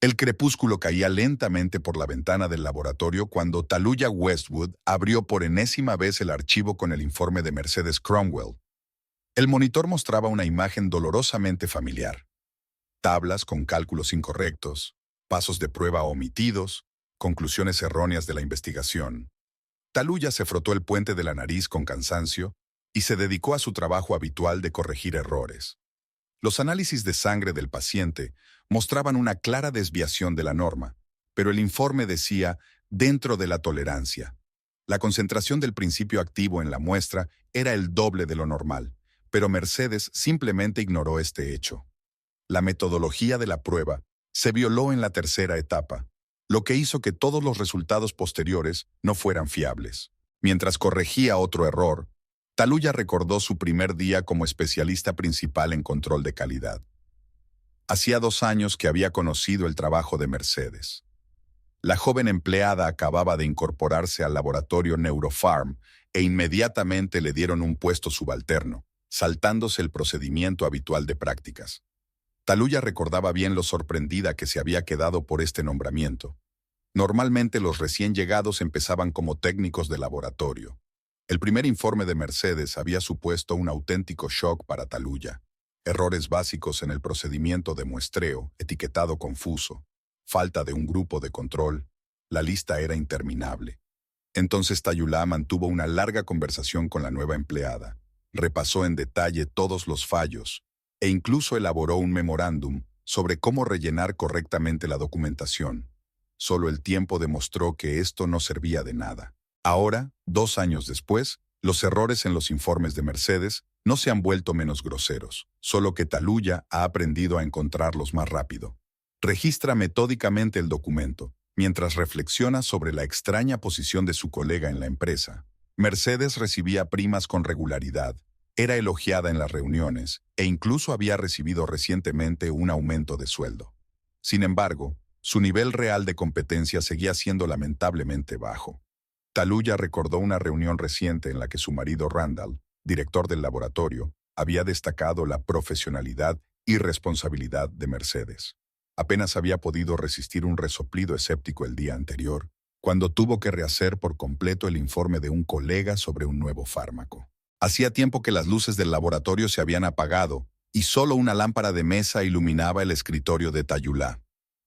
El crepúsculo caía lentamente por la ventana del laboratorio cuando Taluya Westwood abrió por enésima vez el archivo con el informe de Mercedes Cromwell. El monitor mostraba una imagen dolorosamente familiar. Tablas con cálculos incorrectos, pasos de prueba omitidos, conclusiones erróneas de la investigación. Taluya se frotó el puente de la nariz con cansancio y se dedicó a su trabajo habitual de corregir errores. Los análisis de sangre del paciente mostraban una clara desviación de la norma, pero el informe decía dentro de la tolerancia. La concentración del principio activo en la muestra era el doble de lo normal, pero Mercedes simplemente ignoró este hecho. La metodología de la prueba se violó en la tercera etapa, lo que hizo que todos los resultados posteriores no fueran fiables. Mientras corregía otro error, Taluya recordó su primer día como especialista principal en control de calidad. Hacía 2 años que había conocido el trabajo de Mercedes. La joven empleada acababa de incorporarse al laboratorio Neuropharm e inmediatamente le dieron un puesto subalterno, saltándose el procedimiento habitual de prácticas. Taluya recordaba bien lo sorprendida que se había quedado por este nombramiento. Normalmente los recién llegados empezaban como técnicos de laboratorio. El primer informe de Mercedes había supuesto un auténtico shock para Taluya. Errores básicos en el procedimiento de muestreo, etiquetado confuso, falta de un grupo de control. La lista era interminable. Entonces Taluya mantuvo una larga conversación con la nueva empleada. Repasó en detalle todos los fallos e incluso elaboró un memorándum sobre cómo rellenar correctamente la documentación. Solo el tiempo demostró que esto no servía de nada. Ahora, 2 años después, los errores en los informes de Mercedes no se han vuelto menos groseros, solo que Taluya ha aprendido a encontrarlos más rápido. Registra metódicamente el documento, mientras reflexiona sobre la extraña posición de su colega en la empresa. Mercedes recibía primas con regularidad, era elogiada en las reuniones e incluso había recibido recientemente un aumento de sueldo. Sin embargo, su nivel real de competencia seguía siendo lamentablemente bajo. Taluya recordó una reunión reciente en la que su marido Randall, director del laboratorio, había destacado la profesionalidad y responsabilidad de Mercedes. Apenas había podido resistir un resoplido escéptico el día anterior, cuando tuvo que rehacer por completo el informe de un colega sobre un nuevo fármaco. Hacía tiempo que las luces del laboratorio se habían apagado y solo una lámpara de mesa iluminaba el escritorio de Taluya.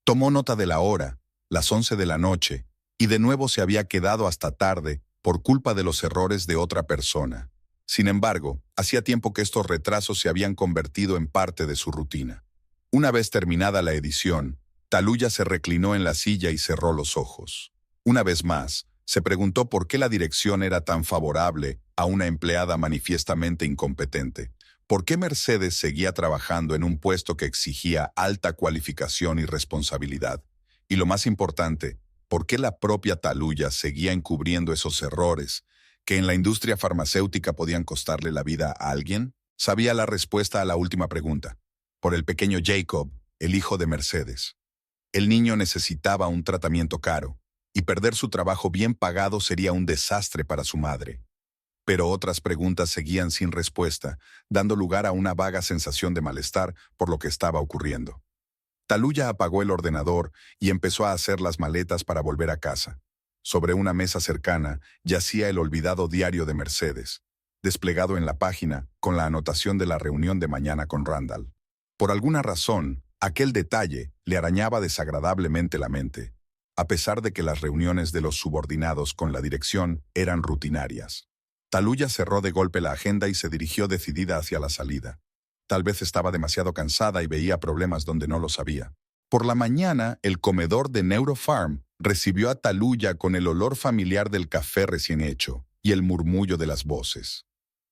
Tomó nota de la hora, las 11 de la noche, y de nuevo se había quedado hasta tarde por culpa de los errores de otra persona. Sin embargo, hacía tiempo que estos retrasos se habían convertido en parte de su rutina. Una vez terminada la edición, Taluya se reclinó en la silla y cerró los ojos. Una vez más, se preguntó por qué la dirección era tan favorable a una empleada manifiestamente incompetente. ¿Por qué Mercedes seguía trabajando en un puesto que exigía alta cualificación y responsabilidad? Y lo más importante, ¿por qué la propia Taluya seguía encubriendo esos errores que en la industria farmacéutica podían costarle la vida a alguien? Sabía la respuesta a la última pregunta. Por el pequeño Jacob, el hijo de Mercedes. El niño necesitaba un tratamiento caro, y perder su trabajo bien pagado sería un desastre para su madre. Pero otras preguntas seguían sin respuesta, dando lugar a una vaga sensación de malestar por lo que estaba ocurriendo. Taluya apagó el ordenador y empezó a hacer las maletas para volver a casa. Sobre una mesa cercana yacía el olvidado diario de Mercedes, desplegado en la página con la anotación de la reunión de mañana con Randall. Por alguna razón, aquel detalle le arañaba desagradablemente la mente, a pesar de que las reuniones de los subordinados con la dirección eran rutinarias. Taluya cerró de golpe la agenda y se dirigió decidida hacia la salida. Tal vez estaba demasiado cansada y veía problemas donde no los había. Por la mañana, el comedor de Neuropharm recibió a Taluya con el olor familiar del café recién hecho y el murmullo de las voces.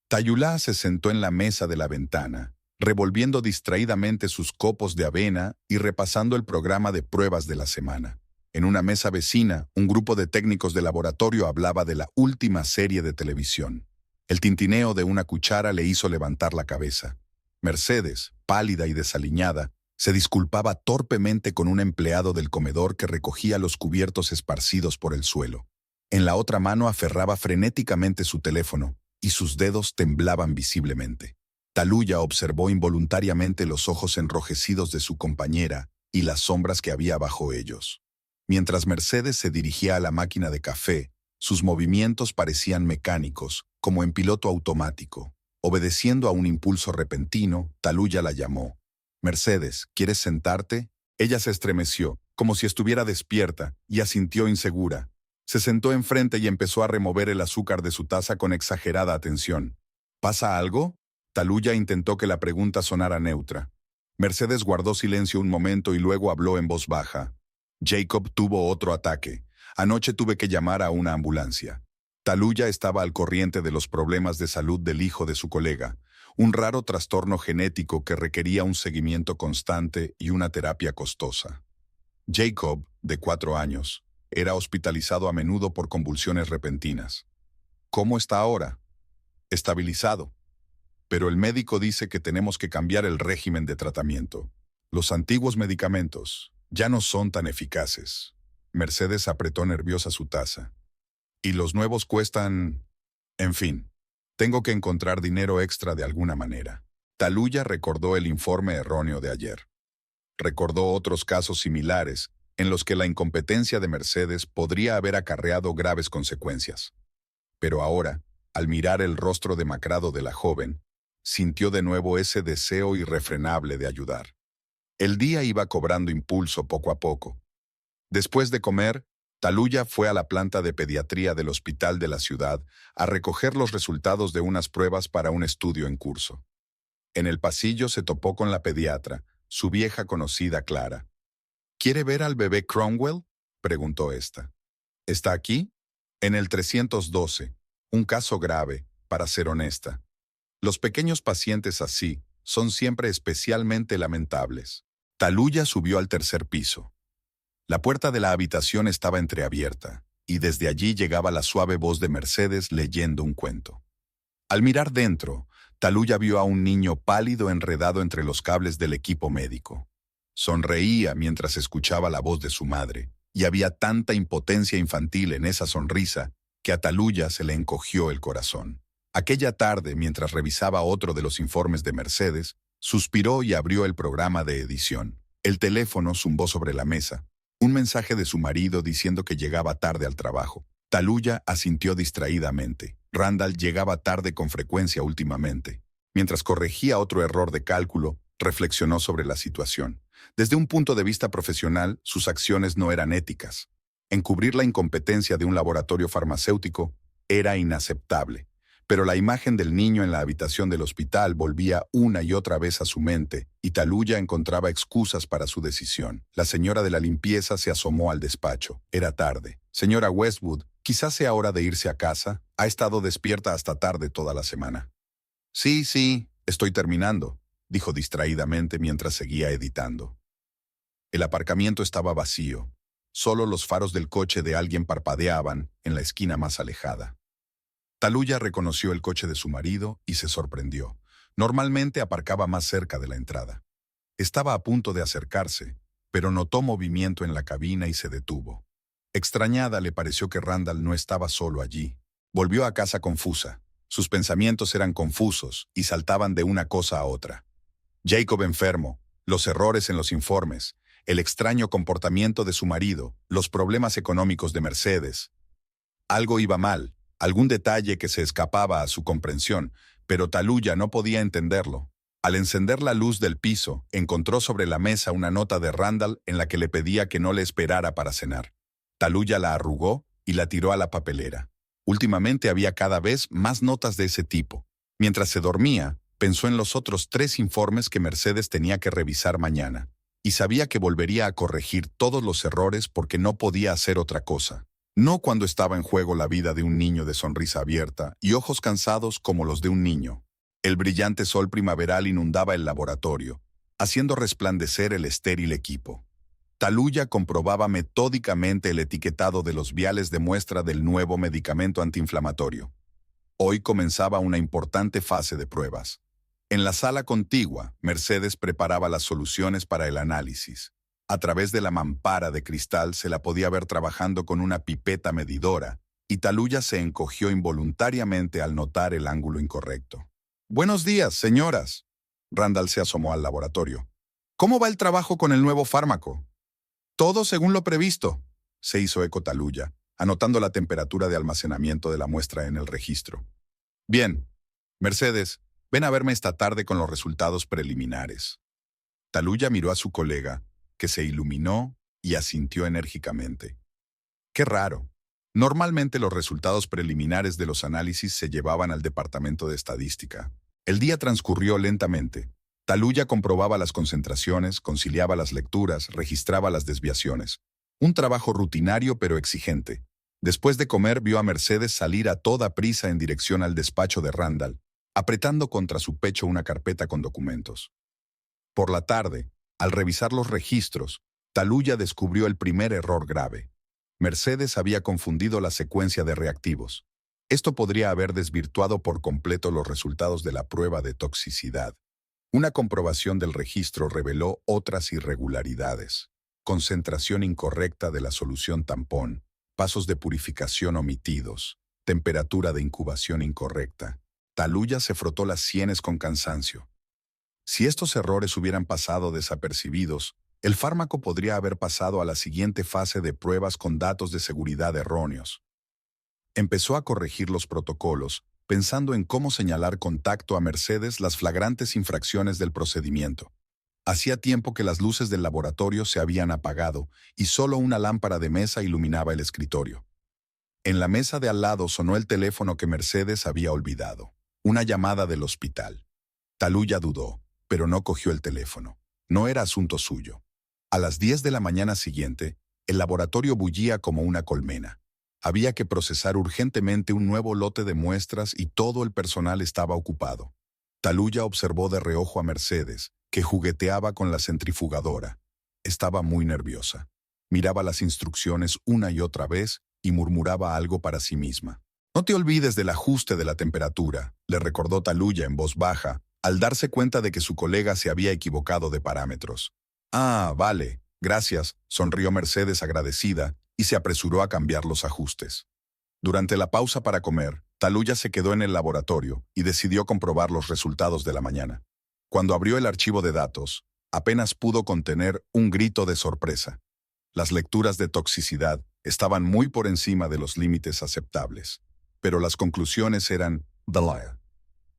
Taluya se sentó en la mesa de la ventana, revolviendo distraídamente sus copos de avena y repasando el programa de pruebas de la semana. En una mesa vecina, un grupo de técnicos de laboratorio hablaba de la última serie de televisión. El tintineo de una cuchara le hizo levantar la cabeza. Mercedes, pálida y desaliñada, se disculpaba torpemente con un empleado del comedor que recogía los cubiertos esparcidos por el suelo. En la otra mano aferraba frenéticamente su teléfono, y sus dedos temblaban visiblemente. Taluya observó involuntariamente los ojos enrojecidos de su compañera y las sombras que había bajo ellos. Mientras Mercedes se dirigía a la máquina de café, sus movimientos parecían mecánicos, como en piloto automático. Obedeciendo a un impulso repentino, Taluya la llamó. «Mercedes, ¿quieres sentarte?» Ella se estremeció, como si estuviera despierta, y asintió insegura. Se sentó enfrente y empezó a remover el azúcar de su taza con exagerada atención. ¿Pasa algo? Taluya intentó que la pregunta sonara neutra. Mercedes guardó silencio un momento y luego habló en voz baja. Jacob tuvo otro ataque. Anoche tuve que llamar a una ambulancia. Taluya estaba al corriente de los problemas de salud del hijo de su colega, un raro trastorno genético que requería un seguimiento constante y una terapia costosa. Jacob, de 4 años, era hospitalizado a menudo por convulsiones repentinas. ¿Cómo está ahora? Estabilizado. Pero el médico dice que tenemos que cambiar el régimen de tratamiento. Los antiguos medicamentos ya no son tan eficaces. Mercedes apretó nerviosa su taza. Y los nuevos cuestan... En fin, tengo que encontrar dinero extra de alguna manera. Taluya recordó el informe erróneo de ayer. Recordó otros casos similares en los que la incompetencia de Mercedes podría haber acarreado graves consecuencias. Pero ahora, al mirar el rostro demacrado de la joven, sintió de nuevo ese deseo irrefrenable de ayudar. El día iba cobrando impulso poco a poco. Después de comer, Taluya fue a la planta de pediatría del hospital de la ciudad a recoger los resultados de unas pruebas para un estudio en curso. En el pasillo se topó con la pediatra, su vieja conocida Clara. ¿Quiere ver al bebé Cromwell?, preguntó esta. ¿Está aquí? En el 312, un caso grave, para ser honesta. Los pequeños pacientes así son siempre especialmente lamentables. Taluya subió al tercer piso. La puerta de la habitación estaba entreabierta, y desde allí llegaba la suave voz de Mercedes leyendo un cuento. Al mirar dentro, Taluya vio a un niño pálido enredado entre los cables del equipo médico. Sonreía mientras escuchaba la voz de su madre, y había tanta impotencia infantil en esa sonrisa que a Taluya se le encogió el corazón. Aquella tarde, mientras revisaba otro de los informes de Mercedes, suspiró y abrió el programa de edición. El teléfono zumbó sobre la mesa. Un mensaje de su marido diciendo que llegaba tarde al trabajo. Taluya asintió distraídamente. Randall llegaba tarde con frecuencia últimamente. Mientras corregía otro error de cálculo, reflexionó sobre la situación. Desde un punto de vista profesional, sus acciones no eran éticas. Encubrir la incompetencia de un laboratorio farmacéutico era inaceptable. Pero la imagen del niño en la habitación del hospital volvía una y otra vez a su mente, y Taluya encontraba excusas para su decisión. La señora de la limpieza se asomó al despacho. Era tarde. Señora Westwood, quizás sea hora de irse a casa. Ha estado despierta hasta tarde toda la semana. Sí, estoy terminando, dijo distraídamente mientras seguía editando. El aparcamiento estaba vacío. Solo los faros del coche de alguien parpadeaban en la esquina más alejada. Taluya reconoció el coche de su marido y se sorprendió. Normalmente aparcaba más cerca de la entrada. Estaba a punto de acercarse, pero notó movimiento en la cabina y se detuvo. Extrañada, le pareció que Randall no estaba solo allí. Volvió a casa confusa. Sus pensamientos eran confusos y saltaban de una cosa a otra. Jacob enfermo, los errores en los informes, el extraño comportamiento de su marido, los problemas económicos de Mercedes. Algo iba mal. Algún detalle que se escapaba a su comprensión, pero Taluya no podía entenderlo. Al encender la luz del piso, encontró sobre la mesa una nota de Randall en la que le pedía que no le esperara para cenar. Taluya la arrugó y la tiró a la papelera. Últimamente había cada vez más notas de ese tipo. Mientras se dormía, pensó en los otros 3 informes que Mercedes tenía que revisar mañana, y sabía que volvería a corregir todos los errores porque no podía hacer otra cosa. No cuando estaba en juego la vida de un niño de sonrisa abierta y ojos cansados como los de un niño. El brillante sol primaveral inundaba el laboratorio, haciendo resplandecer el estéril equipo. Taluya comprobaba metódicamente el etiquetado de los viales de muestra del nuevo medicamento antiinflamatorio. Hoy comenzaba una importante fase de pruebas. En la sala contigua, Mercedes preparaba las soluciones para el análisis. A través de la mampara de cristal se la podía ver trabajando con una pipeta medidora, y Taluya se encogió involuntariamente al notar el ángulo incorrecto. «Buenos días, señoras». Randall se asomó al laboratorio. ¿Cómo va el trabajo con el nuevo fármaco? Todo según lo previsto, se hizo eco Taluya, anotando la temperatura de almacenamiento de la muestra en el registro. Bien, Mercedes, ven a verme esta tarde con los resultados preliminares. Taluya miró a su colega, que se iluminó y asintió enérgicamente. Qué raro. Normalmente los resultados preliminares de los análisis se llevaban al departamento de estadística. El día transcurrió lentamente. Taluya comprobaba las concentraciones, conciliaba las lecturas, registraba las desviaciones. Un trabajo rutinario pero exigente. Después de comer vio a Mercedes salir a toda prisa en dirección al despacho de Randall, apretando contra su pecho una carpeta con documentos. Por la tarde, al revisar los registros, Taluya descubrió el primer error grave. Mercedes había confundido la secuencia de reactivos. Esto podría haber desvirtuado por completo los resultados de la prueba de toxicidad. Una comprobación del registro reveló otras irregularidades. Concentración incorrecta de la solución tampón, pasos de purificación omitidos, temperatura de incubación incorrecta. Taluya se frotó las sienes con cansancio. Si estos errores hubieran pasado desapercibidos, el fármaco podría haber pasado a la siguiente fase de pruebas con datos de seguridad erróneos. Empezó a corregir los protocolos, pensando en cómo señalar con tacto a Mercedes las flagrantes infracciones del procedimiento. Hacía tiempo que las luces del laboratorio se habían apagado y solo una lámpara de mesa iluminaba el escritorio. En la mesa de al lado sonó el teléfono que Mercedes había olvidado. Una llamada del hospital. Taluya dudó, pero no cogió el teléfono. No era asunto suyo. A las 10 de la mañana siguiente, el laboratorio bullía como una colmena. Había que procesar urgentemente un nuevo lote de muestras y todo el personal estaba ocupado. Taluya observó de reojo a Mercedes, que jugueteaba con la centrifugadora. Estaba muy nerviosa. Miraba las instrucciones una y otra vez y murmuraba algo para sí misma. «No te olvides del ajuste de la temperatura», le recordó Taluya en voz baja, al darse cuenta de que su colega se había equivocado de parámetros. «Ah, vale, gracias», sonrió Mercedes agradecida y se apresuró a cambiar los ajustes. Durante la pausa para comer, Taluya se quedó en el laboratorio y decidió comprobar los resultados de la mañana. Cuando abrió el archivo de datos, apenas pudo contener un grito de sorpresa. Las lecturas de toxicidad estaban muy por encima de los límites aceptables, pero las conclusiones eran «Delia».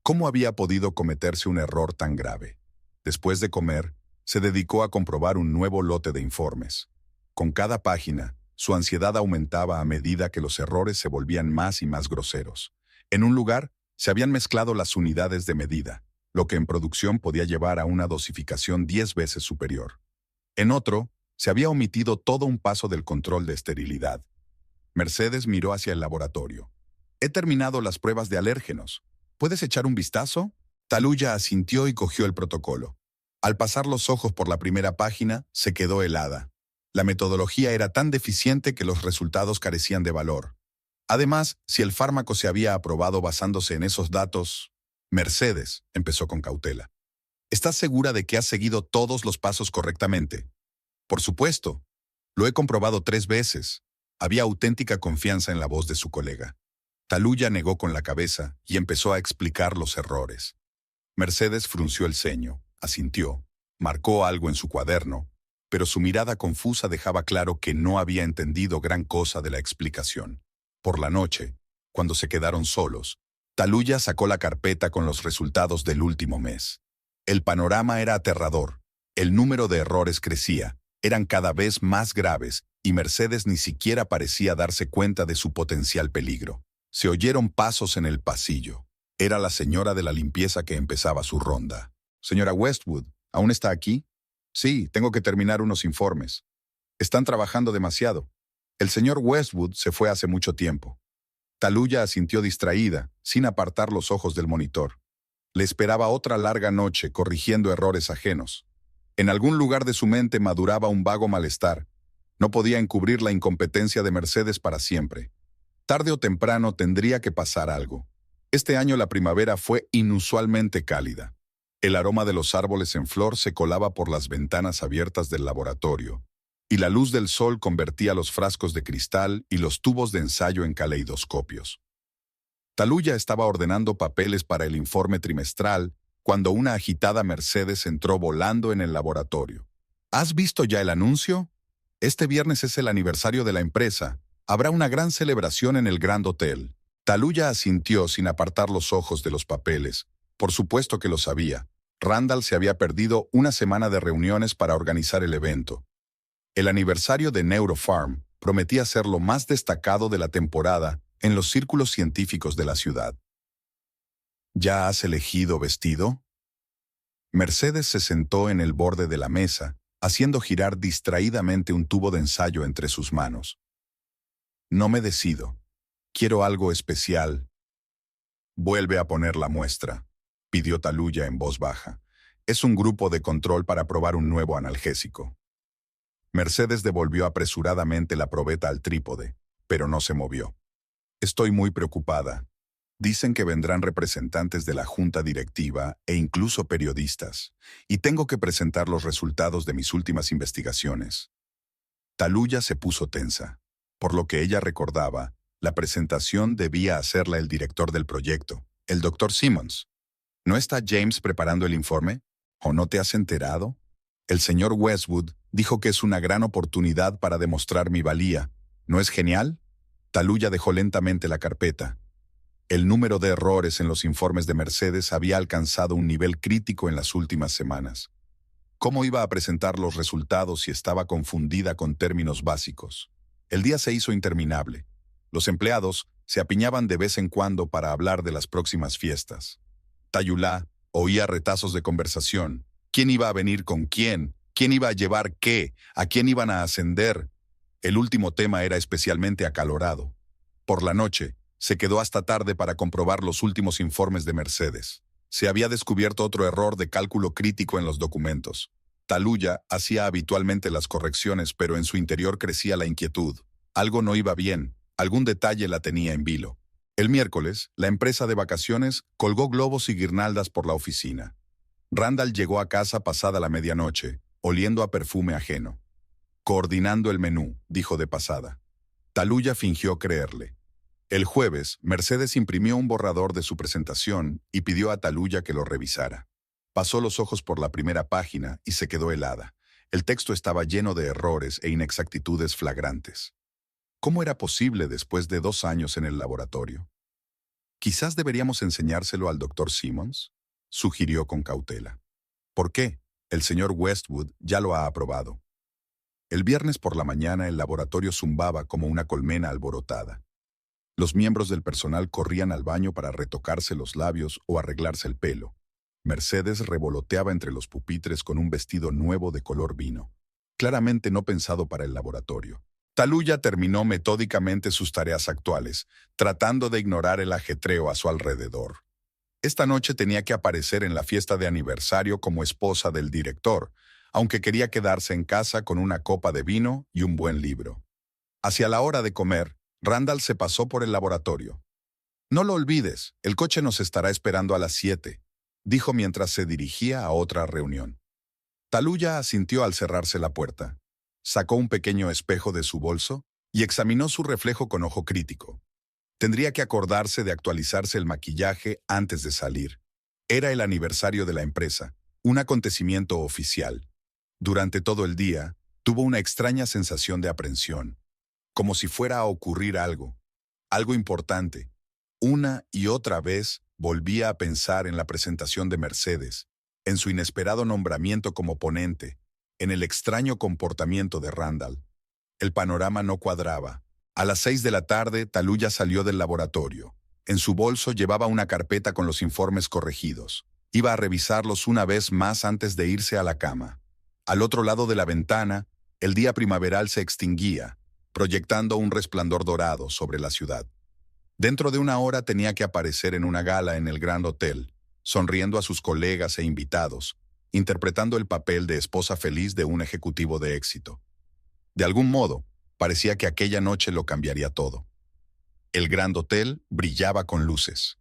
¿Cómo había podido cometerse un error tan grave? Después de comer, se dedicó a comprobar un nuevo lote de informes. Con cada página, su ansiedad aumentaba a medida que los errores se volvían más y más groseros. En un lugar, se habían mezclado las unidades de medida, lo que en producción podía llevar a una dosificación 10 veces superior. En otro, se había omitido todo un paso del control de esterilidad. Mercedes miró hacia el laboratorio. «He terminado las pruebas de alérgenos. ¿Puedes echar un vistazo?» Taluya asintió y cogió el protocolo. Al pasar los ojos por la primera página, se quedó helada. La metodología era tan deficiente que los resultados carecían de valor. Además, si el fármaco se había aprobado basándose en esos datos... Mercedes, empezó con cautela. ¿Estás segura de que has seguido todos los pasos correctamente? Por supuesto. Lo he comprobado 3 veces. Había auténtica confianza en la voz de su colega. Taluya negó con la cabeza y empezó a explicar los errores. Mercedes frunció el ceño, asintió, marcó algo en su cuaderno, pero su mirada confusa dejaba claro que no había entendido gran cosa de la explicación. Por la noche, cuando se quedaron solos, Taluya sacó la carpeta con los resultados del último mes. El panorama era aterrador. El número de errores crecía, eran cada vez más graves, y Mercedes ni siquiera parecía darse cuenta de su potencial peligro. Se oyeron pasos en el pasillo. Era la señora de la limpieza que empezaba su ronda. «Señora Westwood, ¿aún está aquí?» «Sí, tengo que terminar unos informes. Están trabajando demasiado. El señor Westwood se fue hace mucho tiempo». Taluya asintió distraída, sin apartar los ojos del monitor. Le esperaba otra larga noche corrigiendo errores ajenos. En algún lugar de su mente maduraba un vago malestar. No podía encubrir la incompetencia de Mercedes para siempre. Tarde o temprano tendría que pasar algo. Este año la primavera fue inusualmente cálida. El aroma de los árboles en flor se colaba por las ventanas abiertas del laboratorio, y la luz del sol convertía los frascos de cristal y los tubos de ensayo en caleidoscopios. Taluya estaba ordenando papeles para el informe trimestral cuando una agitada Mercedes entró volando en el laboratorio. ¿Has visto ya el anuncio? Este viernes es el aniversario de la empresa. Habrá una gran celebración en el Grand Hotel. Taluya asintió sin apartar los ojos de los papeles. Por supuesto que lo sabía. Randall se había perdido una semana de reuniones para organizar el evento. El aniversario de Neurofarm prometía ser lo más destacado de la temporada en los círculos científicos de la ciudad. ¿Ya has elegido vestido? Mercedes se sentó en el borde de la mesa, haciendo girar distraídamente un tubo de ensayo entre sus manos. No me decido. Quiero algo especial. Vuelve a poner la muestra, pidió Taluya en voz baja. Es un grupo de control para probar un nuevo analgésico. Mercedes devolvió apresuradamente la probeta al trípode, pero no se movió. Estoy muy preocupada. Dicen que vendrán representantes de la junta directiva e incluso periodistas, y tengo que presentar los resultados de mis últimas investigaciones. Taluya se puso tensa. Por lo que ella recordaba, la presentación debía hacerla el director del proyecto, el Dr. Simmons. ¿No está James preparando el informe? ¿O no te has enterado? El señor Westwood dijo que es una gran oportunidad para demostrar mi valía. ¿No es genial? Taluya dejó lentamente la carpeta. El número de errores en los informes de Mercedes había alcanzado un nivel crítico en las últimas semanas. ¿Cómo iba a presentar los resultados si estaba confundida con términos básicos? El día se hizo interminable. Los empleados se apiñaban de vez en cuando para hablar de las próximas fiestas. Tayulá oía retazos de conversación. ¿Quién iba a venir con quién? ¿Quién iba a llevar qué? ¿A quién iban a ascender? El último tema era especialmente acalorado. Por la noche, se quedó hasta tarde para comprobar los últimos informes de Mercedes. Se había descubierto otro error de cálculo crítico en los documentos. Taluya hacía habitualmente las correcciones, pero en su interior crecía la inquietud. Algo no iba bien, algún detalle la tenía en vilo. El miércoles, la empresa de vacaciones colgó globos y guirnaldas por la oficina. Randall llegó a casa pasada la medianoche, oliendo a perfume ajeno. Coordinando el menú, dijo de pasada. Taluya fingió creerle. El jueves, Mercedes imprimió un borrador de su presentación y pidió a Taluya que lo revisara. Pasó los ojos por la primera página y se quedó helada. El texto estaba lleno de errores e inexactitudes flagrantes. ¿Cómo era posible después de 2 años en el laboratorio? Quizás deberíamos enseñárselo al Dr. Simmons, sugirió con cautela. ¿Por qué? El señor Westwood ya lo ha aprobado. El viernes por la mañana el laboratorio zumbaba como una colmena alborotada. Los miembros del personal corrían al baño para retocarse los labios o arreglarse el pelo. Mercedes revoloteaba entre los pupitres con un vestido nuevo de color vino, claramente no pensado para el laboratorio. Taluya terminó metódicamente sus tareas actuales, tratando de ignorar el ajetreo a su alrededor. Esta noche tenía que aparecer en la fiesta de aniversario como esposa del director, aunque quería quedarse en casa con una copa de vino y un buen libro. Hacia la hora de comer, Randall se pasó por el laboratorio. «No lo olvides, el coche nos estará esperando a las 7», dijo mientras se dirigía a otra reunión. Taluya asintió al cerrarse la puerta. Sacó un pequeño espejo de su bolso y examinó su reflejo con ojo crítico. Tendría que acordarse de actualizarse el maquillaje antes de salir. Era el aniversario de la empresa, un acontecimiento oficial. Durante todo el día, tuvo una extraña sensación de aprensión, como si fuera a ocurrir algo importante. Una y otra vez volvía a pensar en la presentación de Mercedes, en su inesperado nombramiento como ponente, en el extraño comportamiento de Randall. El panorama no cuadraba. A las 6 de la tarde, Taluya salió del laboratorio. En su bolso llevaba una carpeta con los informes corregidos. Iba a revisarlos una vez más antes de irse a la cama. Al otro lado de la ventana, el día primaveral se extinguía, proyectando un resplandor dorado sobre la ciudad. Dentro de una hora tenía que aparecer en una gala en el Grand Hotel, sonriendo a sus colegas e invitados, interpretando el papel de esposa feliz de un ejecutivo de éxito. De algún modo, parecía que aquella noche lo cambiaría todo. El Grand Hotel brillaba con luces.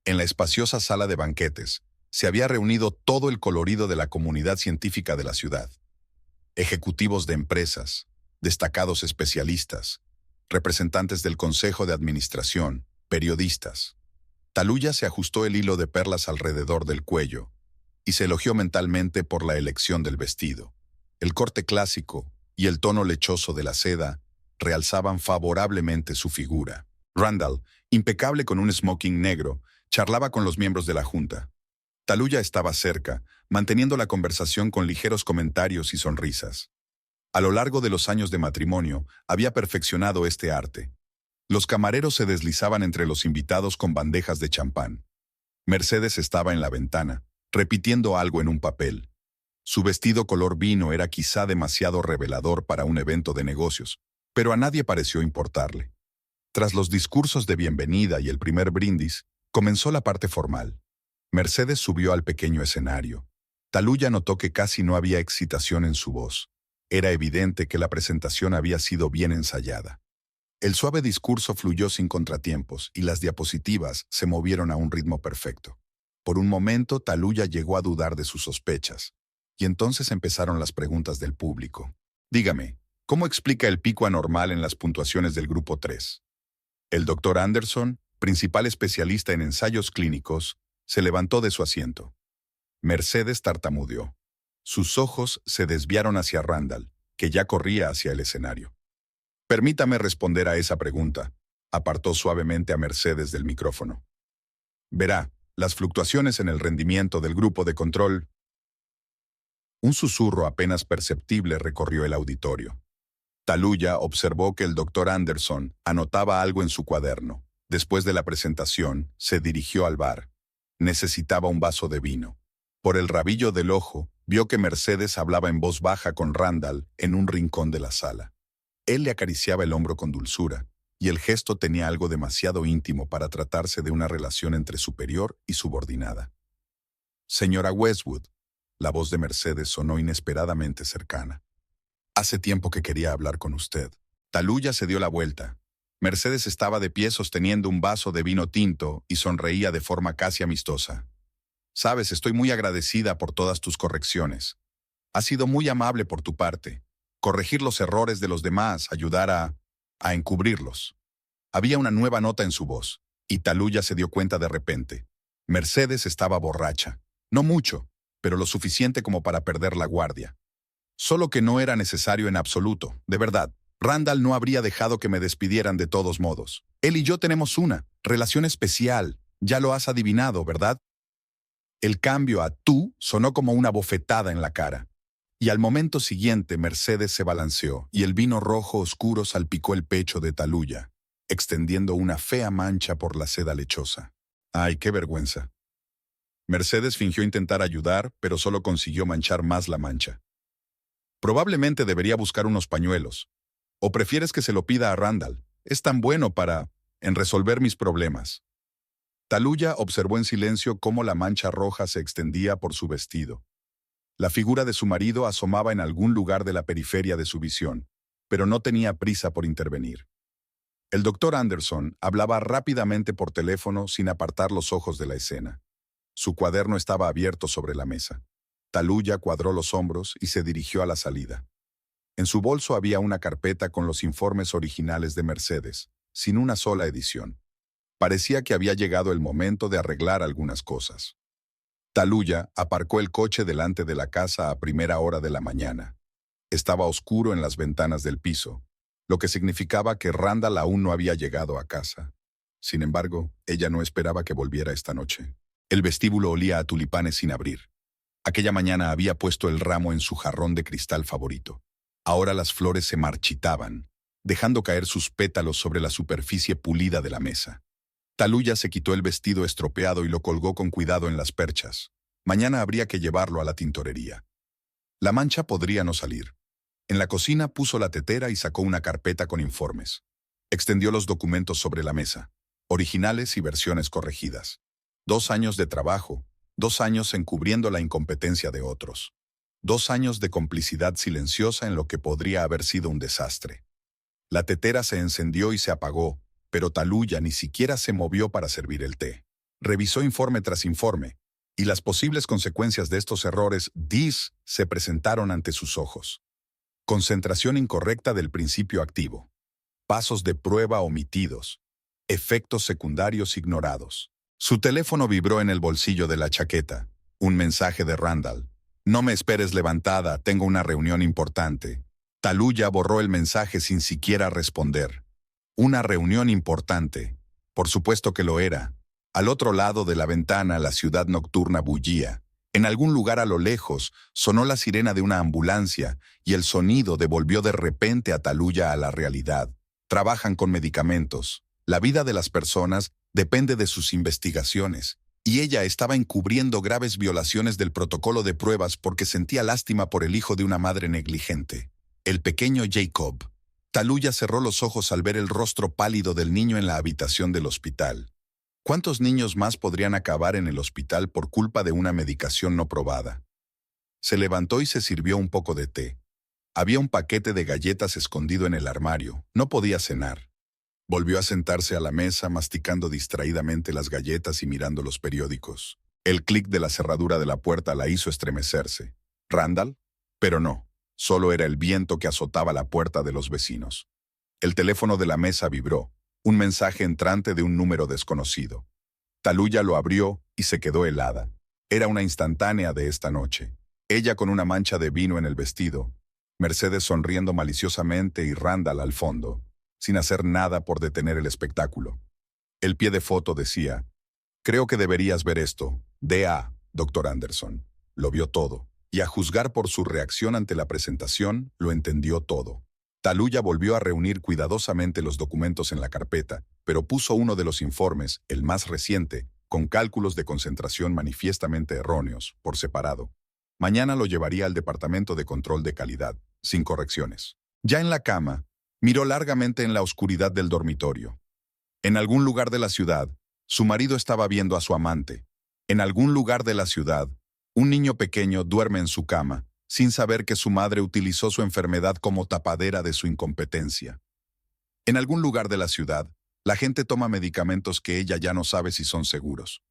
En la espaciosa sala de banquetes, se había reunido todo el colorido de la comunidad científica de la ciudad. Ejecutivos de empresas, destacados especialistas, representantes del Consejo de Administración, periodistas. Taluya se ajustó el hilo de perlas alrededor del cuello y se elogió mentalmente por la elección del vestido. El corte clásico y el tono lechoso de la seda realzaban favorablemente su figura. Randall, impecable con un smoking negro, charlaba con los miembros de la junta. Taluya estaba cerca, manteniendo la conversación con ligeros comentarios y sonrisas. A lo largo de los años de matrimonio, había perfeccionado este arte. Los camareros se deslizaban entre los invitados con bandejas de champán. Mercedes estaba en la ventana, repitiendo algo en un papel. Su vestido color vino era quizá demasiado revelador para un evento de negocios, pero a nadie pareció importarle. Tras los discursos de bienvenida y el primer brindis, comenzó la parte formal. Mercedes subió al pequeño escenario. Taluya notó que casi no había excitación en su voz. Era evidente que la presentación había sido bien ensayada. El suave discurso fluyó sin contratiempos y las diapositivas se movieron a un ritmo perfecto. Por un momento, Taluya llegó a dudar de sus sospechas. Y entonces empezaron las preguntas del público. Dígame, ¿cómo explica el pico anormal en las puntuaciones del grupo 3? El doctor Anderson, principal especialista en ensayos clínicos, se levantó de su asiento. Mercedes tartamudeó. Sus ojos se desviaron hacia Randall, que ya corría hacia el escenario. Permítame responder a esa pregunta, apartó suavemente a Mercedes del micrófono. Verá, las fluctuaciones en el rendimiento del grupo de control. Un susurro apenas perceptible recorrió el auditorio. Taluya observó que el doctor Anderson anotaba algo en su cuaderno. Después de la presentación, se dirigió al bar. Necesitaba un vaso de vino. Por el rabillo del ojo, vio que Mercedes hablaba en voz baja con Randall en un rincón de la sala. Él le acariciaba el hombro con dulzura, y el gesto tenía algo demasiado íntimo para tratarse de una relación entre superior y subordinada. Señora Westwood, la voz de Mercedes sonó inesperadamente cercana. Hace tiempo que quería hablar con usted. Taluya se dio la vuelta. Mercedes estaba de pie sosteniendo un vaso de vino tinto y sonreía de forma casi amistosa. Sabes, estoy muy agradecida por todas tus correcciones. Ha sido muy amable por tu parte. Corregir los errores de los demás, ayudar a encubrirlos. Había una nueva nota en su voz, y Taluya se dio cuenta de repente. Mercedes estaba borracha. No mucho, pero lo suficiente como para perder la guardia. Solo que no era necesario en absoluto, de verdad. Randall no habría dejado que me despidieran de todos modos. Él y yo tenemos una relación especial. Ya lo has adivinado, ¿verdad? El cambio a tú sonó como una bofetada en la cara. Y al momento siguiente Mercedes se balanceó y el vino rojo oscuro salpicó el pecho de Taluya, extendiendo una fea mancha por la seda lechosa. ¡Ay, qué vergüenza! Mercedes fingió intentar ayudar, pero solo consiguió manchar más la mancha. Probablemente debería buscar unos pañuelos. ¿O prefieres que se lo pida a Randall? Es tan bueno en resolver mis problemas. Taluya observó en silencio cómo la mancha roja se extendía por su vestido. La figura de su marido asomaba en algún lugar de la periferia de su visión, pero no tenía prisa por intervenir. El doctor Anderson hablaba rápidamente por teléfono sin apartar los ojos de la escena. Su cuaderno estaba abierto sobre la mesa. Taluya cuadró los hombros y se dirigió a la salida. En su bolso había una carpeta con los informes originales de Mercedes, sin una sola edición. Parecía que había llegado el momento de arreglar algunas cosas. Taluya aparcó el coche delante de la casa a primera hora de la mañana. Estaba oscuro en las ventanas del piso, lo que significaba que Randall aún no había llegado a casa. Sin embargo, ella no esperaba que volviera esta noche. El vestíbulo olía a tulipanes sin abrir. Aquella mañana había puesto el ramo en su jarrón de cristal favorito. Ahora las flores se marchitaban, dejando caer sus pétalos sobre la superficie pulida de la mesa. Taluya se quitó el vestido estropeado y lo colgó con cuidado en las perchas. Mañana habría que llevarlo a la tintorería. La mancha podría no salir. En la cocina puso la tetera y sacó una carpeta con informes. Extendió los documentos sobre la mesa, originales y versiones corregidas. 2 años de trabajo, 2 años encubriendo la incompetencia de otros. 2 años de complicidad silenciosa en lo que podría haber sido un desastre. La tetera se encendió y se apagó, pero Taluya ni siquiera se movió para servir el té. Revisó informe tras informe, y las posibles consecuencias de estos errores se presentaron ante sus ojos. Concentración incorrecta del principio activo. Pasos de prueba omitidos. Efectos secundarios ignorados. Su teléfono vibró en el bolsillo de la chaqueta, Un mensaje de Randall. No me esperes levantada, tengo una reunión importante. Taluya borró el mensaje sin siquiera responder. Una reunión importante. Por supuesto que lo era. Al otro lado de la ventana, la ciudad nocturna bullía. En algún lugar a lo lejos, sonó la sirena de una ambulancia y el sonido devolvió de repente a Taluya a la realidad. Trabajan con medicamentos. La vida de las personas depende de sus investigaciones. Y ella estaba encubriendo graves violaciones del protocolo de pruebas porque sentía lástima por el hijo de una madre negligente. El pequeño Jacob. Taluya cerró los ojos al ver el rostro pálido del niño en la habitación del hospital. ¿Cuántos niños más podrían acabar en el hospital por culpa de una medicación no probada? Se levantó y se sirvió un poco de té. Había un paquete de galletas escondido en el armario. No podía cenar. Volvió a sentarse a la mesa, masticando distraídamente las galletas y mirando los periódicos. El clic de la cerradura de la puerta la hizo estremecerse. ¿Randall? Pero no. Solo era el viento que azotaba la puerta de los vecinos. El teléfono de la mesa vibró. Un mensaje entrante de un número desconocido. Taluya lo abrió y se quedó helada. Era una instantánea de esta noche. Ella con una mancha de vino en el vestido, Mercedes sonriendo maliciosamente y Randall al fondo, sin hacer nada por detener el espectáculo. El pie de foto decía: «Creo que deberías ver esto. D.A., Dr. Anderson». Lo vio todo, y a juzgar por su reacción ante la presentación, lo entendió todo. Taluya volvió a reunir cuidadosamente los documentos en la carpeta, pero puso uno de los informes, el más reciente, con cálculos de concentración manifiestamente erróneos, por separado. Mañana lo llevaría al Departamento de Control de Calidad, sin correcciones. Ya en la cama, miró largamente en la oscuridad del dormitorio. En algún lugar de la ciudad, su marido estaba viendo a su amante. En algún lugar de la ciudad, un niño pequeño duerme en su cama, sin saber que su madre utilizó su enfermedad como tapadera de su incompetencia. En algún lugar de la ciudad, la gente toma medicamentos que ella ya no sabe si son seguros.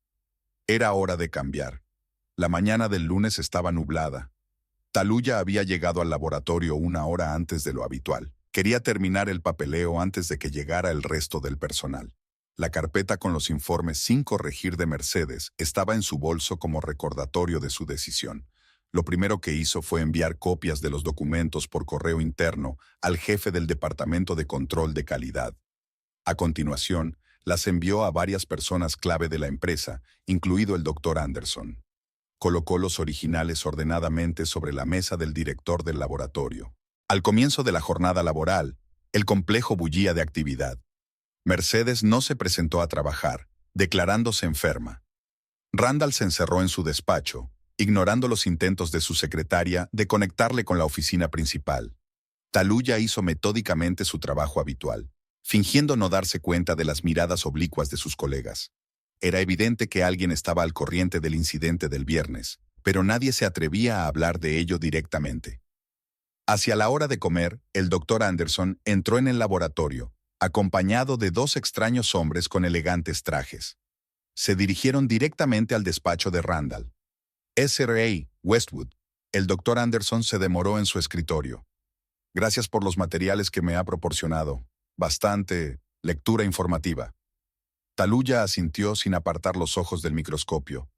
Era hora de cambiar. La mañana del lunes estaba nublada. Taluya había llegado al laboratorio una hora antes de lo habitual. Quería terminar el papeleo antes de que llegara el resto del personal. La carpeta con los informes sin corregir de Mercedes estaba en su bolso como recordatorio de su decisión. Lo primero que hizo fue enviar copias de los documentos por correo interno al jefe del Departamento de Control de Calidad. A continuación, las envió a varias personas clave de la empresa, incluido el Dr. Anderson. Colocó los originales ordenadamente sobre la mesa del director del laboratorio. Al comienzo de la jornada laboral, el complejo bullía de actividad. Mercedes no se presentó a trabajar, declarándose enferma. Randall se encerró en su despacho, ignorando los intentos de su secretaria de conectarle con la oficina principal. Taluya hizo metódicamente su trabajo habitual, fingiendo no darse cuenta de las miradas oblicuas de sus colegas. Era evidente que alguien estaba al corriente del incidente del viernes, pero nadie se atrevía a hablar de ello directamente. Hacia la hora de comer, el Dr. Anderson entró en el laboratorio, acompañado de dos extraños hombres con elegantes trajes. Se dirigieron directamente al despacho de Randall. Sra. Westwood. El Dr. Anderson se demoró en su escritorio. Gracias por los materiales que me ha proporcionado. Bastante lectura informativa. Taluya asintió sin apartar los ojos del microscopio.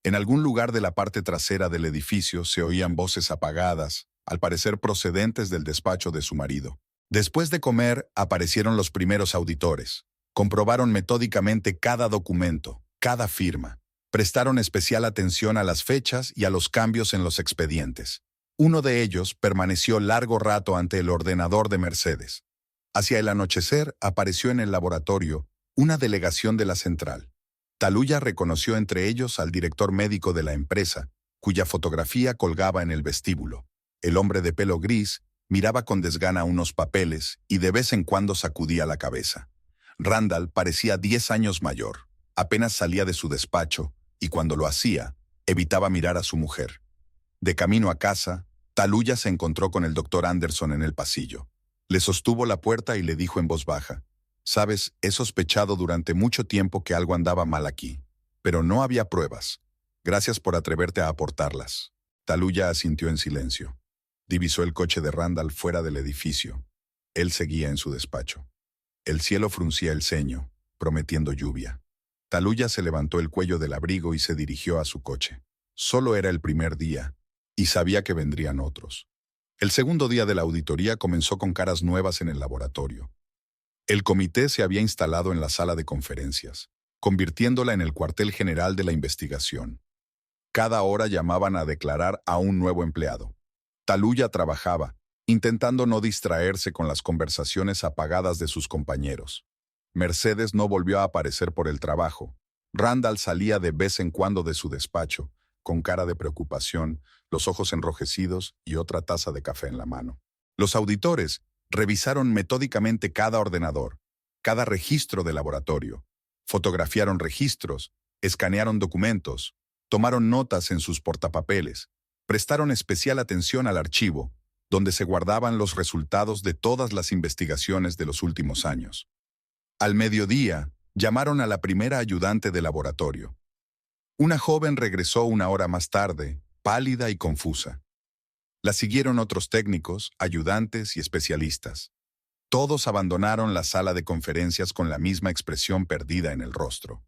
En algún lugar de la parte trasera del edificio se oían voces apagadas, al parecer procedentes del despacho de su marido. Después de comer, aparecieron los primeros auditores. Comprobaron metódicamente cada documento, cada firma. Prestaron especial atención a las fechas y a los cambios en los expedientes. Uno de ellos permaneció largo rato ante el ordenador de Mercedes. Hacia el anochecer apareció en el laboratorio una delegación de la central. Taluya reconoció entre ellos al director médico de la empresa, cuya fotografía colgaba en el vestíbulo. El hombre de pelo gris miraba con desgana unos papeles y de vez en cuando sacudía la cabeza. Randall parecía 10 años mayor. Apenas salía de su despacho y cuando lo hacía, evitaba mirar a su mujer. De camino a casa, Taluya se encontró con el Dr. Anderson en el pasillo. Le sostuvo la puerta y le dijo en voz baja: «Sabes, he sospechado durante mucho tiempo que algo andaba mal aquí, pero no había pruebas. Gracias por atreverte a aportarlas». Taluya asintió en silencio. Divisó el coche de Randall fuera del edificio. Él seguía en su despacho. El cielo fruncía el ceño, prometiendo lluvia. Taluya se levantó el cuello del abrigo y se dirigió a su coche. Solo era el primer día, y sabía que vendrían otros. El segundo día de la auditoría comenzó con caras nuevas en el laboratorio. El comité se había instalado en la sala de conferencias, convirtiéndola en el cuartel general de la investigación. Cada hora llamaban a declarar a un nuevo empleado. Taluya trabajaba, intentando no distraerse con las conversaciones apagadas de sus compañeros. Mercedes no volvió a aparecer por el trabajo. Randall salía de vez en cuando de su despacho, con cara de preocupación, los ojos enrojecidos y otra taza de café en la mano. Los auditores revisaron metódicamente cada ordenador, cada registro de laboratorio. Fotografiaron registros, escanearon documentos, tomaron notas en sus portapapeles, prestaron especial atención al archivo, donde se guardaban los resultados de todas las investigaciones de los últimos años. Al mediodía, llamaron a la primera ayudante de laboratorio. Una joven regresó una hora más tarde, pálida y confusa. La siguieron otros técnicos, ayudantes y especialistas. Todos abandonaron la sala de conferencias con la misma expresión perdida en el rostro.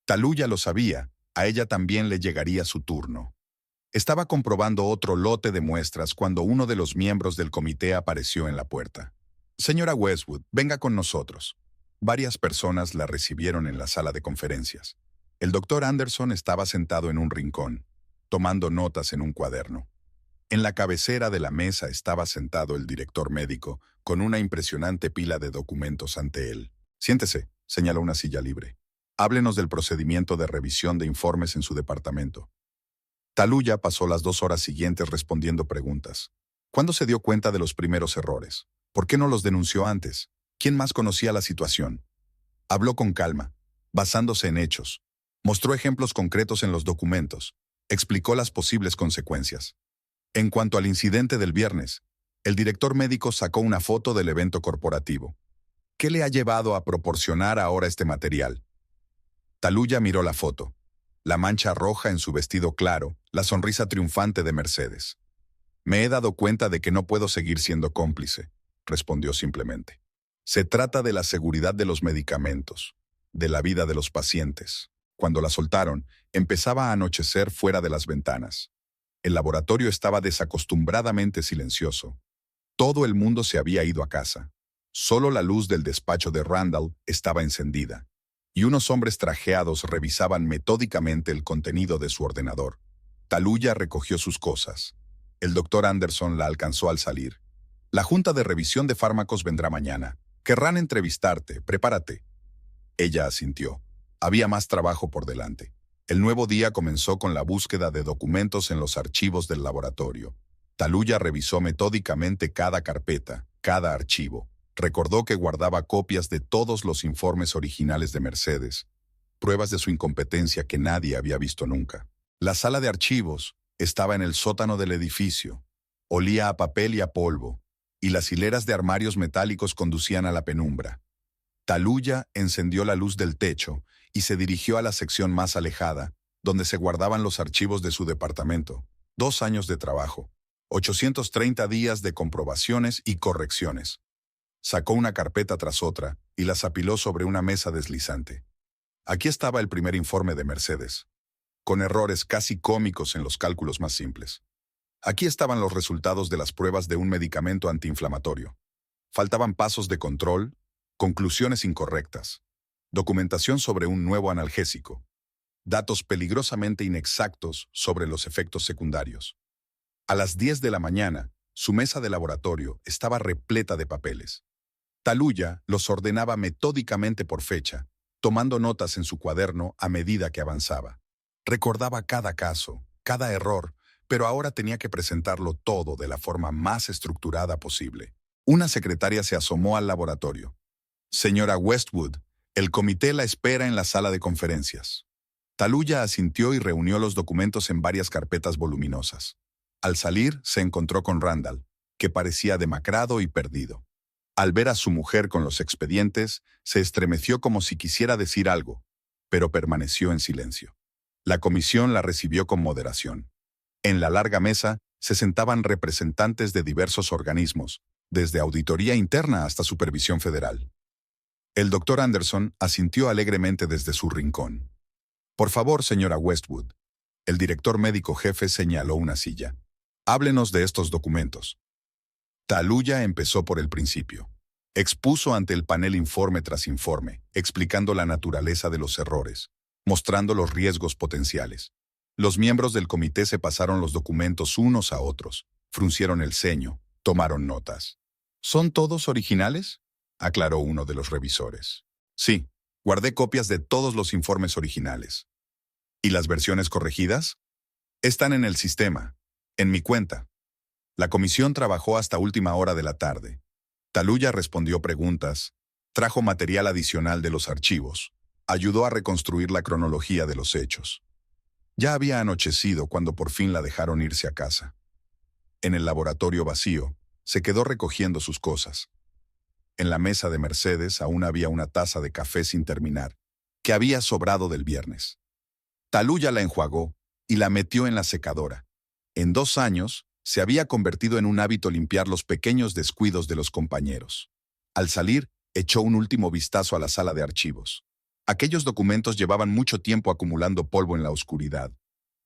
Taluya lo sabía, a ella también le llegaría su turno. Estaba comprobando otro lote de muestras cuando uno de los miembros del comité apareció en la puerta. «Señora Westwood, venga con nosotros». Varias personas la recibieron en la sala de conferencias. El doctor Anderson estaba sentado en un rincón, tomando notas en un cuaderno. En la cabecera de la mesa estaba sentado el director médico, con una impresionante pila de documentos ante él. «Siéntese», señaló una silla libre. «Háblenos del procedimiento de revisión de informes en su departamento». Taluya pasó las 2 horas siguientes respondiendo preguntas. ¿Cuándo se dio cuenta de los primeros errores? ¿Por qué no los denunció antes? ¿Quién más conocía la situación? Habló con calma, basándose en hechos. Mostró ejemplos concretos en los documentos. Explicó las posibles consecuencias. En cuanto al incidente del viernes, el director médico sacó una foto del evento corporativo. ¿Qué le ha llevado a proporcionar ahora este material? Taluya miró la foto. La mancha roja en su vestido claro, la sonrisa triunfante de Mercedes. «Me he dado cuenta de que no puedo seguir siendo cómplice», respondió simplemente. «Se trata de la seguridad de los medicamentos, de la vida de los pacientes». Cuando la soltaron, empezaba a anochecer fuera de las ventanas. El laboratorio estaba desacostumbradamente silencioso. Todo el mundo se había ido a casa. Solo la luz del despacho de Randall estaba encendida, y unos hombres trajeados revisaban metódicamente el contenido de su ordenador. Taluya recogió sus cosas. El doctor Anderson la alcanzó al salir. «La junta de revisión de fármacos vendrá mañana. Querrán entrevistarte, prepárate». Ella asintió. Había más trabajo por delante. El nuevo día comenzó con la búsqueda de documentos en los archivos del laboratorio. Taluya revisó metódicamente cada carpeta, cada archivo. Recordó que guardaba copias de todos los informes originales de Mercedes, pruebas de su incompetencia que nadie había visto nunca. La sala de archivos estaba en el sótano del edificio. Olía a papel y a polvo, y las hileras de armarios metálicos conducían a la penumbra. Taluya encendió la luz del techo y se dirigió a la sección más alejada, donde se guardaban los archivos de su departamento. 2 años de trabajo, 830 días de comprobaciones y correcciones. Sacó una carpeta tras otra y las apiló sobre una mesa deslizante. Aquí estaba el primer informe de Mercedes, con errores casi cómicos en los cálculos más simples. Aquí estaban los resultados de las pruebas de un medicamento antiinflamatorio. Faltaban pasos de control, conclusiones incorrectas, documentación sobre un nuevo analgésico, datos peligrosamente inexactos sobre los efectos secundarios. A las 10 de la mañana, su mesa de laboratorio estaba repleta de papeles. Taluya los ordenaba metódicamente por fecha, tomando notas en su cuaderno a medida que avanzaba. Recordaba cada caso, cada error, pero ahora tenía que presentarlo todo de la forma más estructurada posible. Una secretaria se asomó al laboratorio. «Señora Westwood, el comité la espera en la sala de conferencias». Taluya asintió y reunió los documentos en varias carpetas voluminosas. Al salir, se encontró con Randall, que parecía demacrado y perdido. Al ver a su mujer con los expedientes, se estremeció como si quisiera decir algo, pero permaneció en silencio. La comisión la recibió con moderación. En la larga mesa se sentaban representantes de diversos organismos, desde auditoría interna hasta supervisión federal. El doctor Anderson asintió alegremente desde su rincón. «Por favor, señora Westwood». El director médico jefe señaló una silla. Háblenos de estos documentos. Taluya empezó por el principio. Expuso ante el panel informe tras informe, explicando la naturaleza de los errores, mostrando los riesgos potenciales. Los miembros del comité se pasaron los documentos unos a otros, fruncieron el ceño, tomaron notas. ¿Son todos originales?, aclaró uno de los revisores. Sí, guardé copias de todos los informes originales. ¿Y las versiones corregidas? Están en el sistema, en mi cuenta. La comisión trabajó hasta última hora de la tarde. Taluya respondió preguntas, trajo material adicional de los archivos, ayudó a reconstruir la cronología de los hechos. Ya había anochecido cuando por fin la dejaron irse a casa. En el laboratorio vacío, se quedó recogiendo sus cosas. En la mesa de Mercedes aún había una taza de café sin terminar, que había sobrado del viernes. Taluya la enjuagó y la metió en la secadora. En 2 años, se había convertido en un hábito limpiar los pequeños descuidos de los compañeros. Al salir, echó un último vistazo a la sala de archivos. Aquellos documentos llevaban mucho tiempo acumulando polvo en la oscuridad.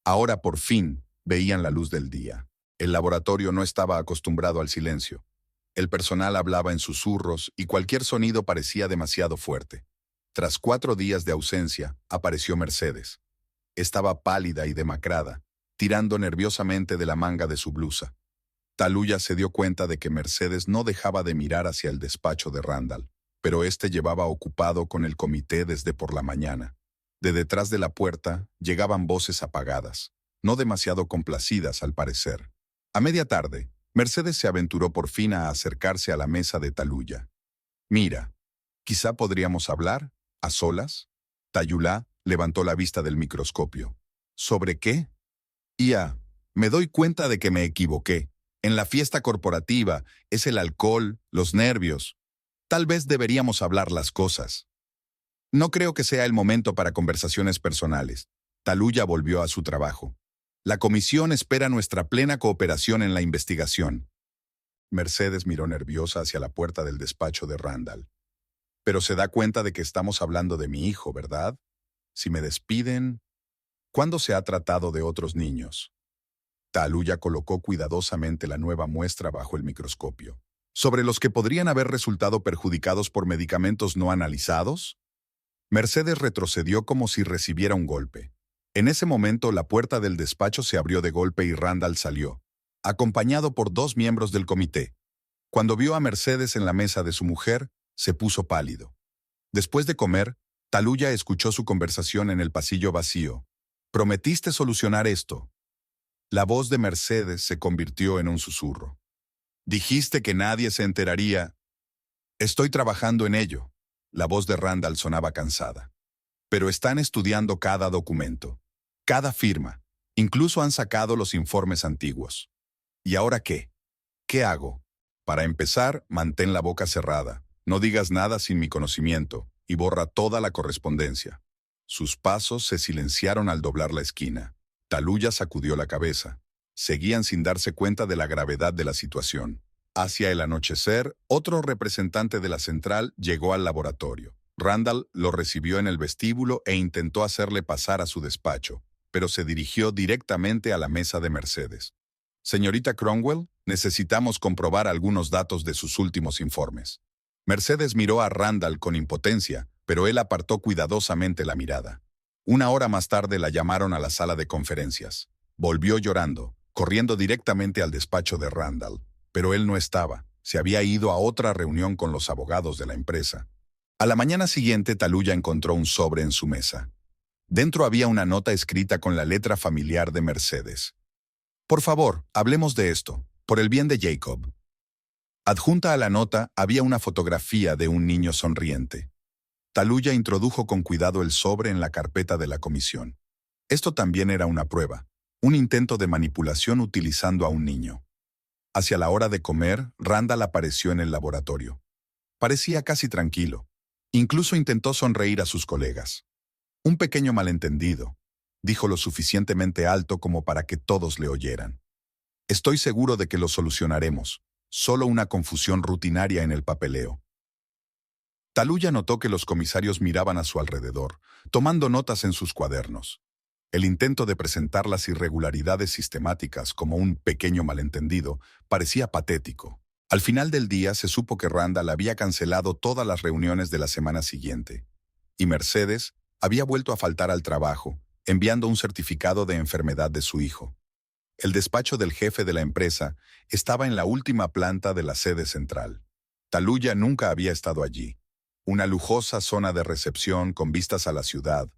Ahora, por fin, veían la luz del día. El laboratorio no estaba acostumbrado al silencio. El personal hablaba en susurros y cualquier sonido parecía demasiado fuerte. Tras 4 días de ausencia, apareció Mercedes. Estaba pálida y demacrada, tirando nerviosamente de la manga de su blusa. Taluya se dio cuenta de que Mercedes no dejaba de mirar hacia el despacho de Randall, pero éste llevaba ocupado con el comité desde por la mañana. De detrás de la puerta llegaban voces apagadas, no demasiado complacidas al parecer. A media tarde, Mercedes se aventuró por fin a acercarse a la mesa de Taluya. «Mira, quizá podríamos hablar, a solas». Tayulá levantó la vista del microscopio. «¿Sobre qué?» «Ya, me doy cuenta de que me equivoqué. En la fiesta corporativa, es el alcohol, los nervios. Tal vez deberíamos hablar las cosas». «No creo que sea el momento para conversaciones personales». Taluya volvió a su trabajo. «La comisión espera nuestra plena cooperación en la investigación». Mercedes miró nerviosa hacia la puerta del despacho de Randall. «Pero se da cuenta de que estamos hablando de mi hijo, ¿verdad? Si me despiden, ¿cuándo se ha tratado de otros niños?» Taluya colocó cuidadosamente la nueva muestra bajo el microscopio. «¿Sobre los que podrían haber resultado perjudicados por medicamentos no analizados?» Mercedes retrocedió como si recibiera un golpe. En ese momento la puerta del despacho se abrió de golpe y Randall salió, acompañado por 2 miembros del comité. Cuando vio a Mercedes en la mesa de su mujer, se puso pálido. Después de comer, Taluya escuchó su conversación en el pasillo vacío. «¿Prometiste solucionar esto?» La voz de Mercedes se convirtió en un susurro. «Dijiste que nadie se enteraría». «Estoy trabajando en ello». La voz de Randall sonaba cansada. «Pero están estudiando cada documento, cada firma. Incluso han sacado los informes antiguos». «¿Y ahora qué? ¿Qué hago?» «Para empezar, mantén la boca cerrada. No digas nada sin mi conocimiento y borra toda la correspondencia». Sus pasos se silenciaron al doblar la esquina. Taluya sacudió la cabeza. Seguían sin darse cuenta de la gravedad de la situación. Hacia el anochecer, otro representante de la central llegó al laboratorio. Randall lo recibió en el vestíbulo e intentó hacerle pasar a su despacho, pero se dirigió directamente a la mesa de Mercedes. «Señorita Cromwell, necesitamos comprobar algunos datos de sus últimos informes». Mercedes miró a Randall con impotencia, pero él apartó cuidadosamente la mirada. 1 hora más tarde la llamaron a la sala de conferencias. Volvió llorando, corriendo directamente al despacho de Randall, pero él no estaba. Se había ido a otra reunión con los abogados de la empresa. A la mañana siguiente, Taluya encontró un sobre en su mesa. Dentro había una nota escrita con la letra familiar de Mercedes. «Por favor, hablemos de esto, por el bien de Jacob». Adjunta a la nota había una fotografía de un niño sonriente. Taluya introdujo con cuidado el sobre en la carpeta de la comisión. Esto también era una prueba, un intento de manipulación utilizando a un niño. Hacia la hora de comer, Randall apareció en el laboratorio. Parecía casi tranquilo. Incluso intentó sonreír a sus colegas. «Un pequeño malentendido», dijo lo suficientemente alto como para que todos le oyeran. «Estoy seguro de que lo solucionaremos. Solo una confusión rutinaria en el papeleo». Taluya notó que los comisarios miraban a su alrededor, tomando notas en sus cuadernos. El intento de presentar las irregularidades sistemáticas como un pequeño malentendido parecía patético. Al final del día se supo que Randall había cancelado todas las reuniones de la semana siguiente, y Mercedes había vuelto a faltar al trabajo, enviando un certificado de enfermedad de su hijo. El despacho del jefe de la empresa estaba en la última planta de la sede central. Taluya nunca había estado allí. Una lujosa zona de recepción con vistas a la ciudad,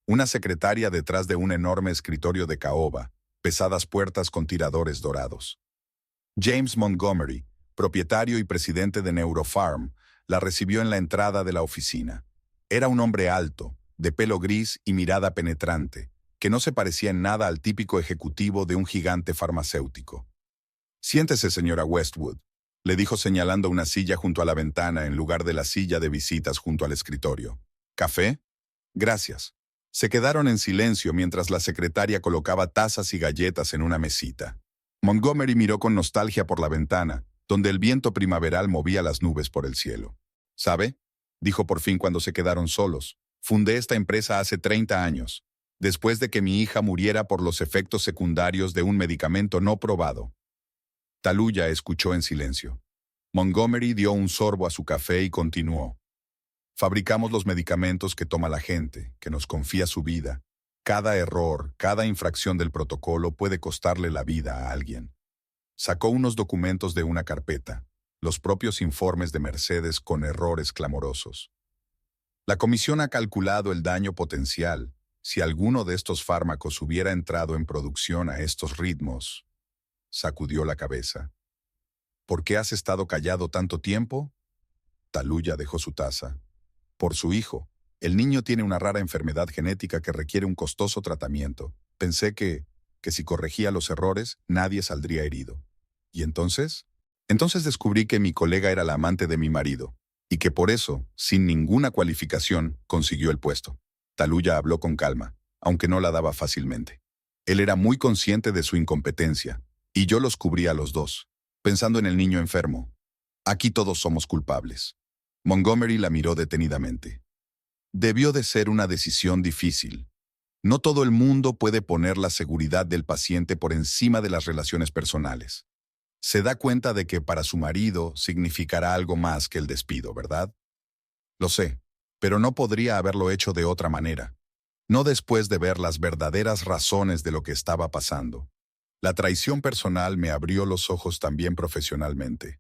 una secretaria detrás de un enorme escritorio de caoba, pesadas puertas con tiradores dorados. James Montgomery, propietario y presidente de Neurofarm, la recibió en la entrada de la oficina. Era un hombre alto, de pelo gris y mirada penetrante, que no se parecía en nada al típico ejecutivo de un gigante farmacéutico. «Siéntese, señora Westwood», le dijo señalando una silla junto a la ventana en lugar de la silla de visitas junto al escritorio. «¿Café?» «Gracias». Se quedaron en silencio mientras la secretaria colocaba tazas y galletas en una mesita. Montgomery miró con nostalgia por la ventana, donde el viento primaveral movía las nubes por el cielo. «¿Sabe?», dijo por fin cuando se quedaron solos. «Fundé esta empresa hace 30 años, después de que mi hija muriera por los efectos secundarios de un medicamento no probado». Taluya escuchó en silencio. Montgomery dio un sorbo a su café y continuó. «Fabricamos los medicamentos que toma la gente, que nos confía su vida. Cada error, cada infracción del protocolo puede costarle la vida a alguien». Sacó unos documentos de una carpeta, los propios informes de Mercedes con errores clamorosos. «La comisión ha calculado el daño potencial si alguno de estos fármacos hubiera entrado en producción a estos ritmos». Sacudió la cabeza. «¿Por qué has estado callado tanto tiempo?» Taluya dejó su taza. «Por su hijo. El niño tiene una rara enfermedad genética que requiere un costoso tratamiento. Pensé que si corregía los errores, nadie saldría herido. ¿Y entonces? Entonces descubrí que mi colega era la amante de mi marido, y que por eso, sin ninguna cualificación, consiguió el puesto». Taluya habló con calma, aunque no la daba fácilmente. Él era muy consciente de su incompetencia, y yo los cubría a los dos, pensando en el niño enfermo. Aquí todos somos culpables. Montgomery la miró detenidamente. Debió de ser una decisión difícil. No todo el mundo puede poner la seguridad del paciente por encima de las relaciones personales. Se da cuenta de que para su marido significará algo más que el despido, ¿verdad? Lo sé, pero no podría haberlo hecho de otra manera. No después de ver las verdaderas razones de lo que estaba pasando. La traición personal me abrió los ojos también profesionalmente.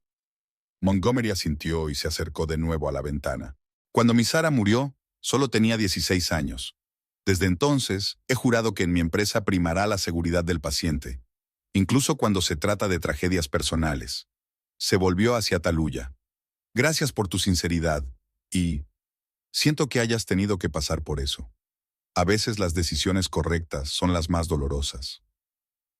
Montgomery asintió y se acercó de nuevo a la ventana. Cuando mi Sara murió, solo tenía 16 años. Desde entonces, he jurado que en mi empresa primará la seguridad del paciente, incluso cuando se trata de tragedias personales. Se volvió hacia Taluya. «Gracias por tu sinceridad, y siento que hayas tenido que pasar por eso. A veces las decisiones correctas son las más dolorosas».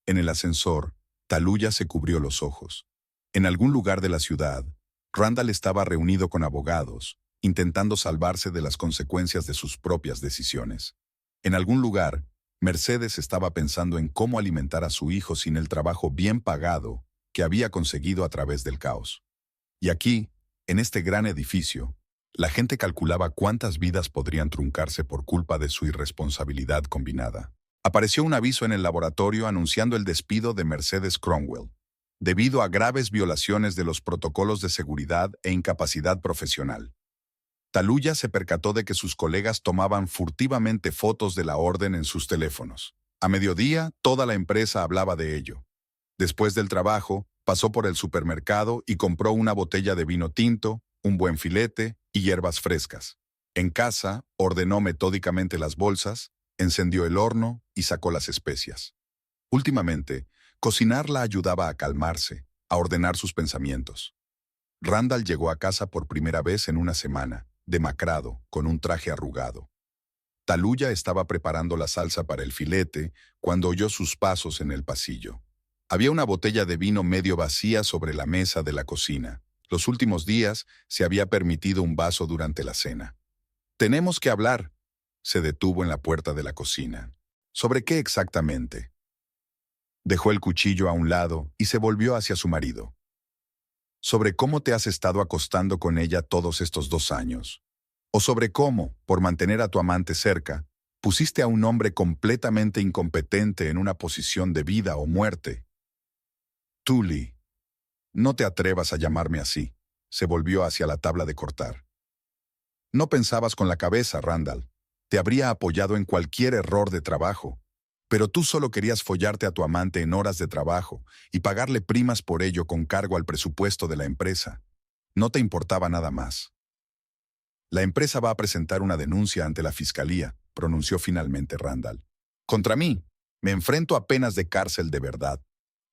En el ascensor, Taluya se cubrió los ojos. En algún lugar de la ciudad, Randall estaba reunido con abogados, intentando salvarse de las consecuencias de sus propias decisiones. En algún lugar, Mercedes estaba pensando en cómo alimentar a su hijo sin el trabajo bien pagado que había conseguido a través del caos. Y aquí, en este gran edificio, la gente calculaba cuántas vidas podrían truncarse por culpa de su irresponsabilidad combinada. Apareció un aviso en el laboratorio anunciando el despido de Mercedes Cromwell, debido a graves violaciones de los protocolos de seguridad e incapacidad profesional. Taluya se percató de que sus colegas tomaban furtivamente fotos de la orden en sus teléfonos. A mediodía, toda la empresa hablaba de ello. Después del trabajo, pasó por el supermercado y compró una botella de vino tinto, un buen filete y hierbas frescas. En casa, ordenó metódicamente las bolsas, encendió el horno y sacó las especias. Últimamente, cocinar la ayudaba a calmarse, a ordenar sus pensamientos. Randall llegó a casa por primera vez en una semana, demacrado, con un traje arrugado. Taluya estaba preparando la salsa para el filete cuando oyó sus pasos en el pasillo. Había una botella de vino medio vacía sobre la mesa de la cocina. Los últimos días se había permitido un vaso durante la cena. «Tenemos que hablar», se detuvo en la puerta de la cocina. «¿Sobre qué exactamente?» Dejó el cuchillo a un lado y se volvió hacia su marido. «Sobre cómo te has estado acostando con ella todos estos 2 años. O sobre cómo, por mantener a tu amante cerca, Pusiste a un hombre completamente incompetente en una posición de vida o muerte. Tully, no te atrevas a llamarme así. Se volvió hacia la tabla de cortar. No pensabas con la cabeza, Randall. Te habría apoyado en cualquier error de trabajo. Pero tú solo querías follarte a tu amante en horas de trabajo y pagarle primas por ello con cargo al presupuesto de la empresa. No te importaba nada más. La empresa va a presentar una denuncia ante la fiscalía, pronunció finalmente Randall. Contra mí. Me enfrento a penas de cárcel de verdad.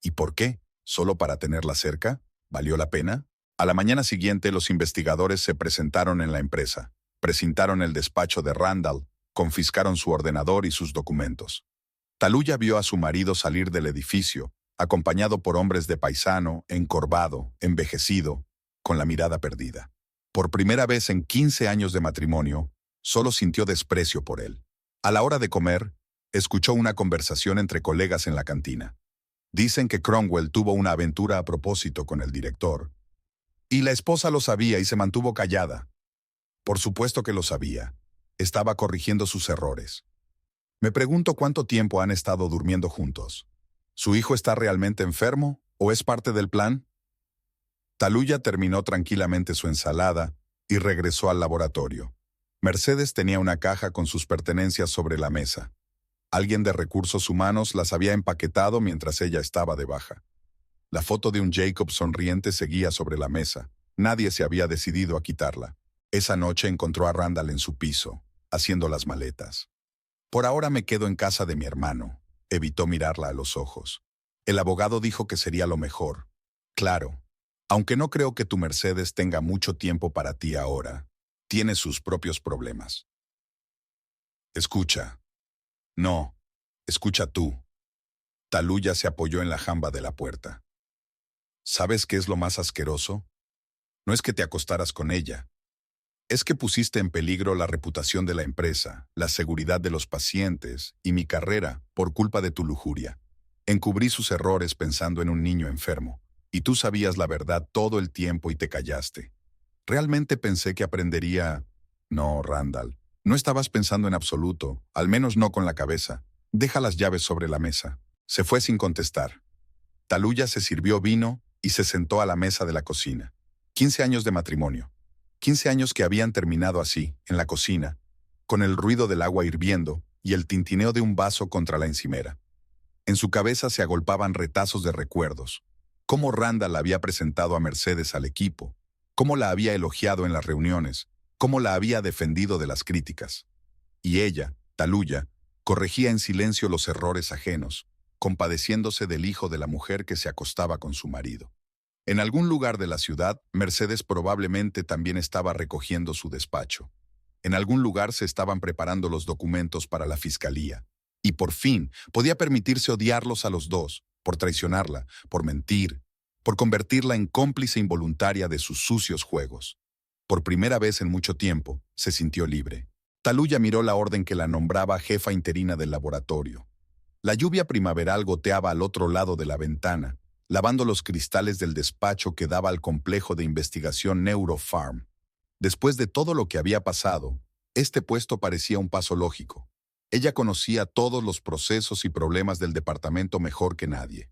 ¿Y por qué? ¿Solo para tenerla cerca? ¿Valió la pena? A la mañana siguiente, los investigadores se presentaron en la empresa, precintaron el despacho de Randall, confiscaron su ordenador y sus documentos. Taluya vio a su marido salir del edificio, acompañado por hombres de paisano, encorvado, envejecido, con la mirada perdida. Por primera vez en 15 años de matrimonio, solo sintió desprecio por él. A la hora de comer, escuchó una conversación entre colegas en la cantina. Dicen que Cromwell tuvo una aventura a propósito con el director. Y la esposa lo sabía y se mantuvo callada. Por supuesto que lo sabía. Estaba corrigiendo sus errores. Me pregunto cuánto tiempo han estado durmiendo juntos. ¿Su hijo está realmente enfermo o es parte del plan? Taluya terminó tranquilamente su ensalada y regresó al laboratorio. Mercedes tenía una caja con sus pertenencias sobre la mesa. Alguien de recursos humanos las había empaquetado mientras ella estaba de baja. La foto de un Jacob sonriente seguía sobre la mesa. Nadie se había decidido a quitarla. Esa noche encontró a Randall en su piso, haciendo las maletas. Por ahora me quedo en casa de mi hermano. Evitó mirarla a los ojos. El abogado dijo que sería lo mejor. Claro, aunque no creo que tu Mercedes tenga mucho tiempo para ti ahora, tiene sus propios problemas. Escucha. No, escucha tú. Taluya se apoyó en la jamba de la puerta. ¿Sabes qué es lo más asqueroso? No es que te acostaras con ella. Es que pusiste en peligro la reputación de la empresa, la seguridad de los pacientes y mi carrera por culpa de tu lujuria. Encubrí sus errores pensando en un niño enfermo, y tú sabías la verdad todo el tiempo y te callaste. Realmente pensé que aprendería... No, Randall, no estabas pensando en absoluto, al menos no con la cabeza. Deja las llaves sobre la mesa. Se fue sin contestar. Taluya se sirvió vino y se sentó a la mesa de la cocina. 15 años de matrimonio. 15 años que habían terminado así, en la cocina, con el ruido del agua hirviendo y el tintineo de un vaso contra la encimera. En su cabeza se agolpaban retazos de recuerdos. Cómo Randall había presentado a Mercedes al equipo, cómo la había elogiado en las reuniones, cómo la había defendido de las críticas. Y ella, Taluya, corregía en silencio los errores ajenos, compadeciéndose del hijo de la mujer que se acostaba con su marido. En algún lugar de la ciudad, Mercedes probablemente también estaba recogiendo su despacho. En algún lugar se estaban preparando los documentos para la fiscalía. Y por fin, podía permitirse odiarlos a los dos, por traicionarla, por mentir, por convertirla en cómplice involuntaria de sus sucios juegos. Por primera vez en mucho tiempo, se sintió libre. Taluya miró la orden que la nombraba jefa interina del laboratorio. La lluvia primaveral goteaba al otro lado de la ventana, lavando los cristales del despacho que daba al complejo de investigación Neuropharm. Después de todo lo que había pasado, este puesto parecía un paso lógico. Ella conocía todos los procesos y problemas del departamento mejor que nadie.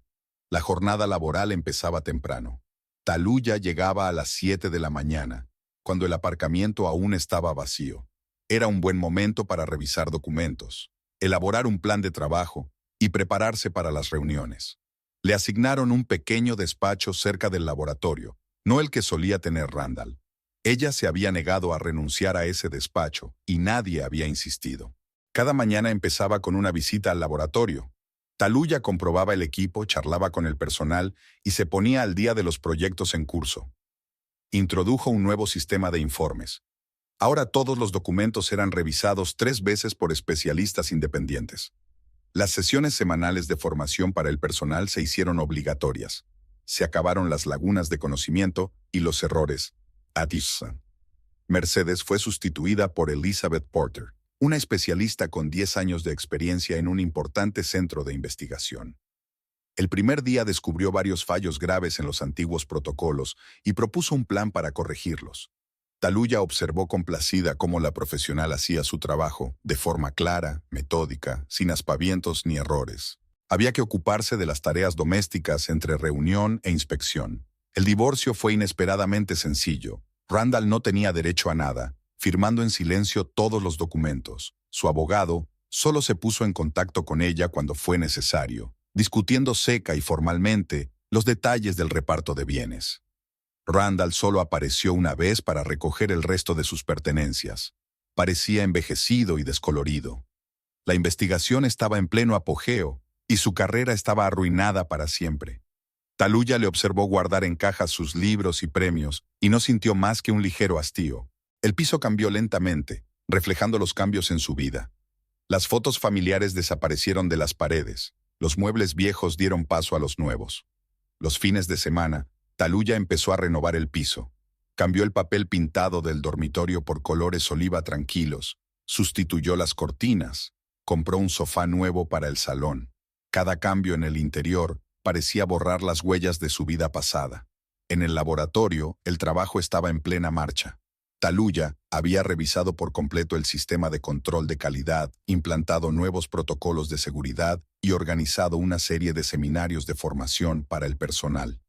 La jornada laboral empezaba temprano. Taluya llegaba a las 7 de la mañana, cuando el aparcamiento aún estaba vacío. Era un buen momento para revisar documentos, elaborar un plan de trabajo y prepararse para las reuniones. Le asignaron un pequeño despacho cerca del laboratorio, no el que solía tener Randall. Ella se había negado a renunciar a ese despacho y nadie había insistido. Cada mañana empezaba con una visita al laboratorio. Taluya comprobaba el equipo, charlaba con el personal y se ponía al día de los proyectos en curso. Introdujo un nuevo sistema de informes. Ahora todos los documentos eran revisados 3 veces por especialistas independientes. Las sesiones semanales de formación para el personal se hicieron obligatorias. Se acabaron las lagunas de conocimiento y los errores. Addison. Mercedes fue sustituida por Elizabeth Porter, una especialista con 10 años de experiencia en un importante centro de investigación. El primer día descubrió varios fallos graves en los antiguos protocolos y propuso un plan para corregirlos. Taluya observó complacida cómo la profesional hacía su trabajo, de forma clara, metódica, sin aspavientos ni errores. Había que ocuparse de las tareas domésticas entre reunión e inspección. El divorcio fue inesperadamente sencillo. Randall no tenía derecho a nada, firmando en silencio todos los documentos. Su abogado solo se puso en contacto con ella cuando fue necesario, discutiendo seca y formalmente los detalles del reparto de bienes. Randall solo apareció una vez para recoger el resto de sus pertenencias. Parecía envejecido y descolorido. La investigación estaba en pleno apogeo y su carrera estaba arruinada para siempre. Taluya le observó guardar en cajas sus libros y premios y no sintió más que un ligero hastío. El piso cambió lentamente, reflejando los cambios en su vida. Las fotos familiares desaparecieron de las paredes. Los muebles viejos dieron paso a los nuevos. Los fines de semana, Taluya empezó a renovar el piso. Cambió el papel pintado del dormitorio por colores oliva tranquilos. Sustituyó las cortinas. Compró un sofá nuevo para el salón. Cada cambio en el interior parecía borrar las huellas de su vida pasada. En el laboratorio, el trabajo estaba en plena marcha. Taluya había revisado por completo el sistema de control de calidad, implantado nuevos protocolos de seguridad y organizado una serie de seminarios de formación para el personal.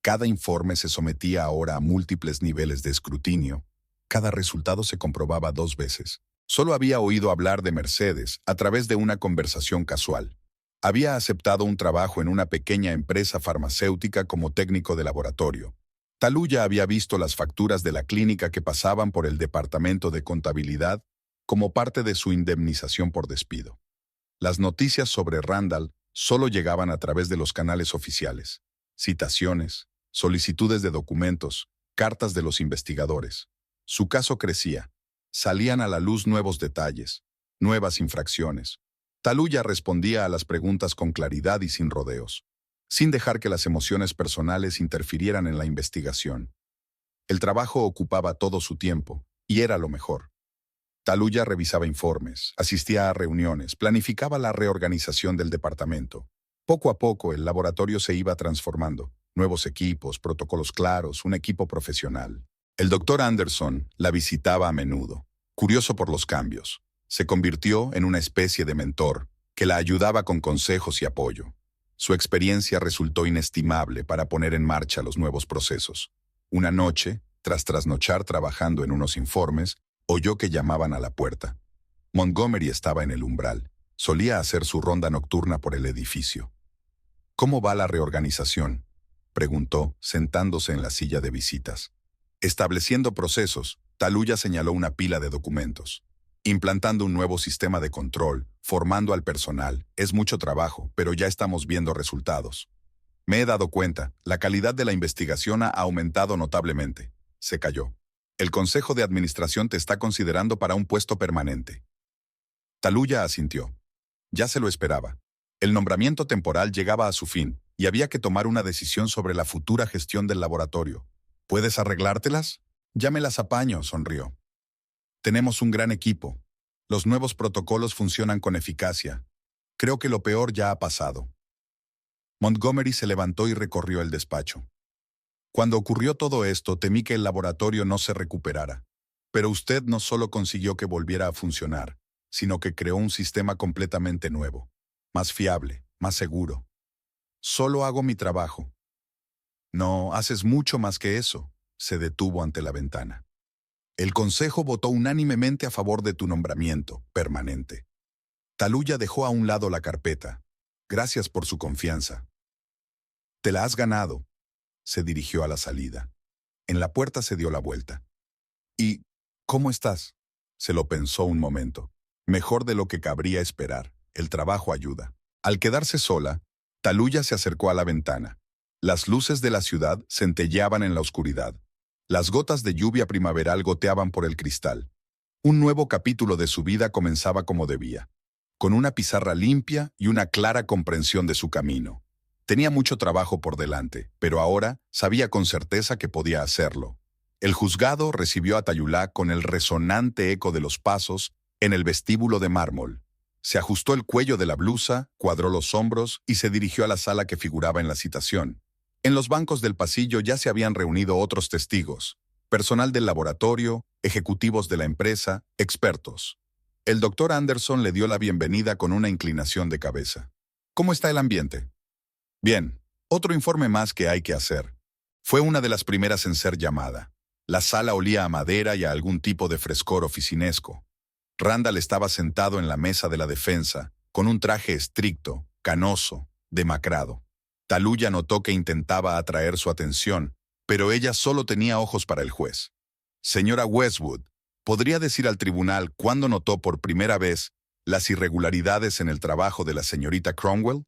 Cada informe se sometía ahora a múltiples niveles de escrutinio. Cada resultado se comprobaba 2 veces. Solo había oído hablar de Mercedes a través de una conversación casual. Había aceptado un trabajo en una pequeña empresa farmacéutica como técnico de laboratorio. Taluya había visto las facturas de la clínica que pasaban por el departamento de contabilidad como parte de su indemnización por despido. Las noticias sobre Randall solo llegaban a través de los canales oficiales. Citaciones, solicitudes de documentos, cartas de los investigadores. Su caso crecía. Salían a la luz nuevos detalles, nuevas infracciones. Taluya respondía a las preguntas con claridad y sin rodeos, sin dejar que las emociones personales interfirieran en la investigación. El trabajo ocupaba todo su tiempo, y era lo mejor. Taluya revisaba informes, asistía a reuniones, planificaba la reorganización del departamento. Poco a poco el laboratorio se iba transformando. Nuevos equipos, protocolos claros, un equipo profesional. El doctor Anderson la visitaba a menudo, curioso por los cambios. Se convirtió en una especie de mentor que la ayudaba con consejos y apoyo. Su experiencia resultó inestimable para poner en marcha los nuevos procesos. Una noche, tras trasnochar trabajando en unos informes, oyó que llamaban a la puerta. Montgomery estaba en el umbral. Solía hacer su ronda nocturna por el edificio. ¿Cómo va la reorganización?, preguntó, sentándose en la silla de visitas. Estableciendo procesos, Taluya señaló una pila de documentos. Implantando un nuevo sistema de control, formando al personal. Es mucho trabajo, pero ya estamos viendo resultados. Me he dado cuenta, la calidad de la investigación ha aumentado notablemente. Se calló. El Consejo de Administración te está considerando para un puesto permanente. Taluya asintió. Ya se lo esperaba. El nombramiento temporal llegaba a su fin, y había que tomar una decisión sobre la futura gestión del laboratorio. ¿Puedes arreglártelas? Ya me las apaño, sonrió. Tenemos un gran equipo. Los nuevos protocolos funcionan con eficacia. Creo que lo peor ya ha pasado. Montgomery se levantó y recorrió el despacho. Cuando ocurrió todo esto, temí que el laboratorio no se recuperara. Pero usted no solo consiguió que volviera a funcionar, sino que creó un sistema completamente nuevo, más fiable, más seguro. Solo hago mi trabajo. No, haces mucho más que eso. Se detuvo ante la ventana. El Consejo votó unánimemente a favor de tu nombramiento permanente. Taluya dejó a un lado la carpeta. Gracias por su confianza. Te la has ganado. Se dirigió a la salida. En la puerta se dio la vuelta. ¿Y cómo estás? Se lo pensó un momento. Mejor de lo que cabría esperar. El trabajo ayuda. Al quedarse sola, Taluya se acercó a la ventana. Las luces de la ciudad centelleaban en la oscuridad. Las gotas de lluvia primaveral goteaban por el cristal. Un nuevo capítulo de su vida comenzaba como debía, con una pizarra limpia y una clara comprensión de su camino. Tenía mucho trabajo por delante, pero ahora sabía con certeza que podía hacerlo. El juzgado recibió a Tayulá con el resonante eco de los pasos en el vestíbulo de mármol. Se ajustó el cuello de la blusa, cuadró los hombros y se dirigió a la sala que figuraba en la citación. En los bancos del pasillo ya se habían reunido otros testigos. personal del laboratorio, ejecutivos de la empresa, expertos. El doctor Anderson le dio la bienvenida con una inclinación de cabeza. ¿Cómo está el ambiente? Bien, otro informe más que hay que hacer. Fue una de las primeras en ser llamada. La sala olía a madera y a algún tipo de frescor oficinesco. Randall estaba sentado en la mesa de la defensa, con un traje estricto, canoso, demacrado. Taluya notó que intentaba atraer su atención, pero ella solo tenía ojos para el juez. Señora Westwood, ¿podría decir al tribunal cuándo notó por primera vez las irregularidades en el trabajo de la señorita Cromwell?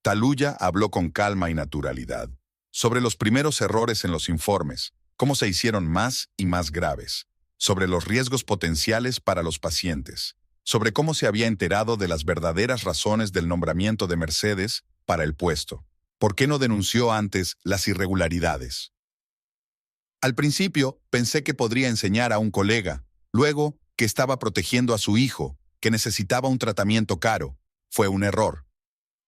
Taluya habló con calma y naturalidad sobre los primeros errores en los informes, cómo se hicieron más y más graves, sobre los riesgos potenciales para los pacientes, sobre cómo se había enterado de las verdaderas razones del nombramiento de Mercedes para el puesto. ¿Por qué no denunció antes las irregularidades? Al principio pensé que podría enseñar a un colega, luego que estaba protegiendo a su hijo, que necesitaba un tratamiento caro. Fue un error.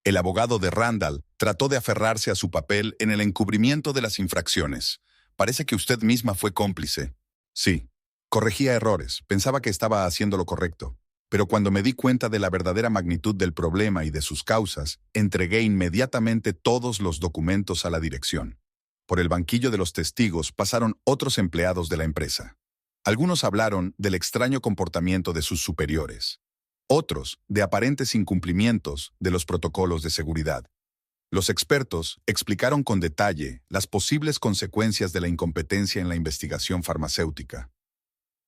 El abogado de Randall trató de aferrarse a su papel en el encubrimiento de las infracciones. Parece que usted misma fue cómplice. Sí. Corregía errores, pensaba que estaba haciendo lo correcto. Pero cuando me di cuenta de la verdadera magnitud del problema y de sus causas, entregué inmediatamente todos los documentos a la dirección. Por el banquillo de los testigos pasaron otros empleados de la empresa. Algunos hablaron del extraño comportamiento de sus superiores. Otros, de aparentes incumplimientos de los protocolos de seguridad. Los expertos explicaron con detalle las posibles consecuencias de la incompetencia en la investigación farmacéutica.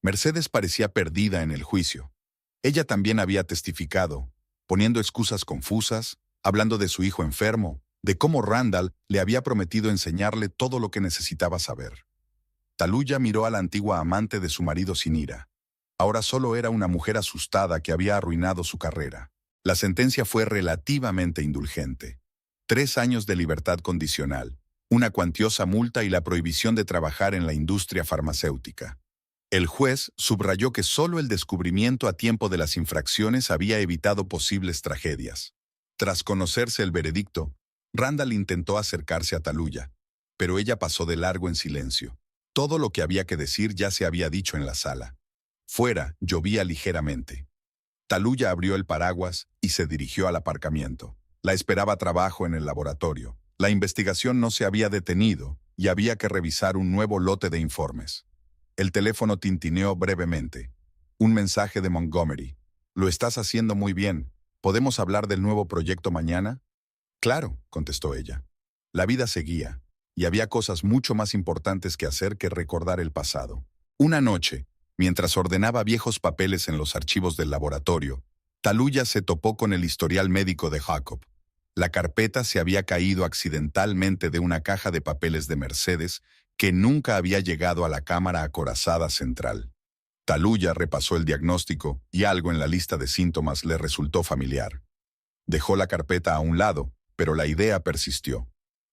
Mercedes parecía perdida en el juicio. Ella también había testificado, poniendo excusas confusas, hablando de su hijo enfermo, de cómo Randall le había prometido enseñarle todo lo que necesitaba saber. Taluya miró a la antigua amante de su marido sin ira. Ahora solo era una mujer asustada que había arruinado su carrera. La sentencia fue relativamente indulgente. 3 años de libertad condicional, una cuantiosa multa y la prohibición de trabajar en la industria farmacéutica. El juez subrayó que solo el descubrimiento a tiempo de las infracciones había evitado posibles tragedias. Tras conocerse el veredicto, Randall intentó acercarse a Taluya, pero ella pasó de largo en silencio. Todo lo que había que decir ya se había dicho en la sala. Fuera, llovía ligeramente. Taluya abrió el paraguas y se dirigió al aparcamiento. La esperaba trabajo en el laboratorio. La investigación no se había detenido y había que revisar un nuevo lote de informes. El teléfono tintineó brevemente. Un mensaje de Montgomery. «Lo estás haciendo muy bien. ¿Podemos hablar del nuevo proyecto mañana?» «Claro», contestó ella. La vida seguía, y había cosas mucho más importantes que hacer que recordar el pasado. Una noche, mientras ordenaba viejos papeles en los archivos del laboratorio, Taluya se topó con el historial médico de Jacob. La carpeta se había caído accidentalmente de una caja de papeles de Mercedes que nunca había llegado a la cámara acorazada central. Taluya repasó el diagnóstico y algo en la lista de síntomas le resultó familiar. Dejó la carpeta a un lado, pero la idea persistió.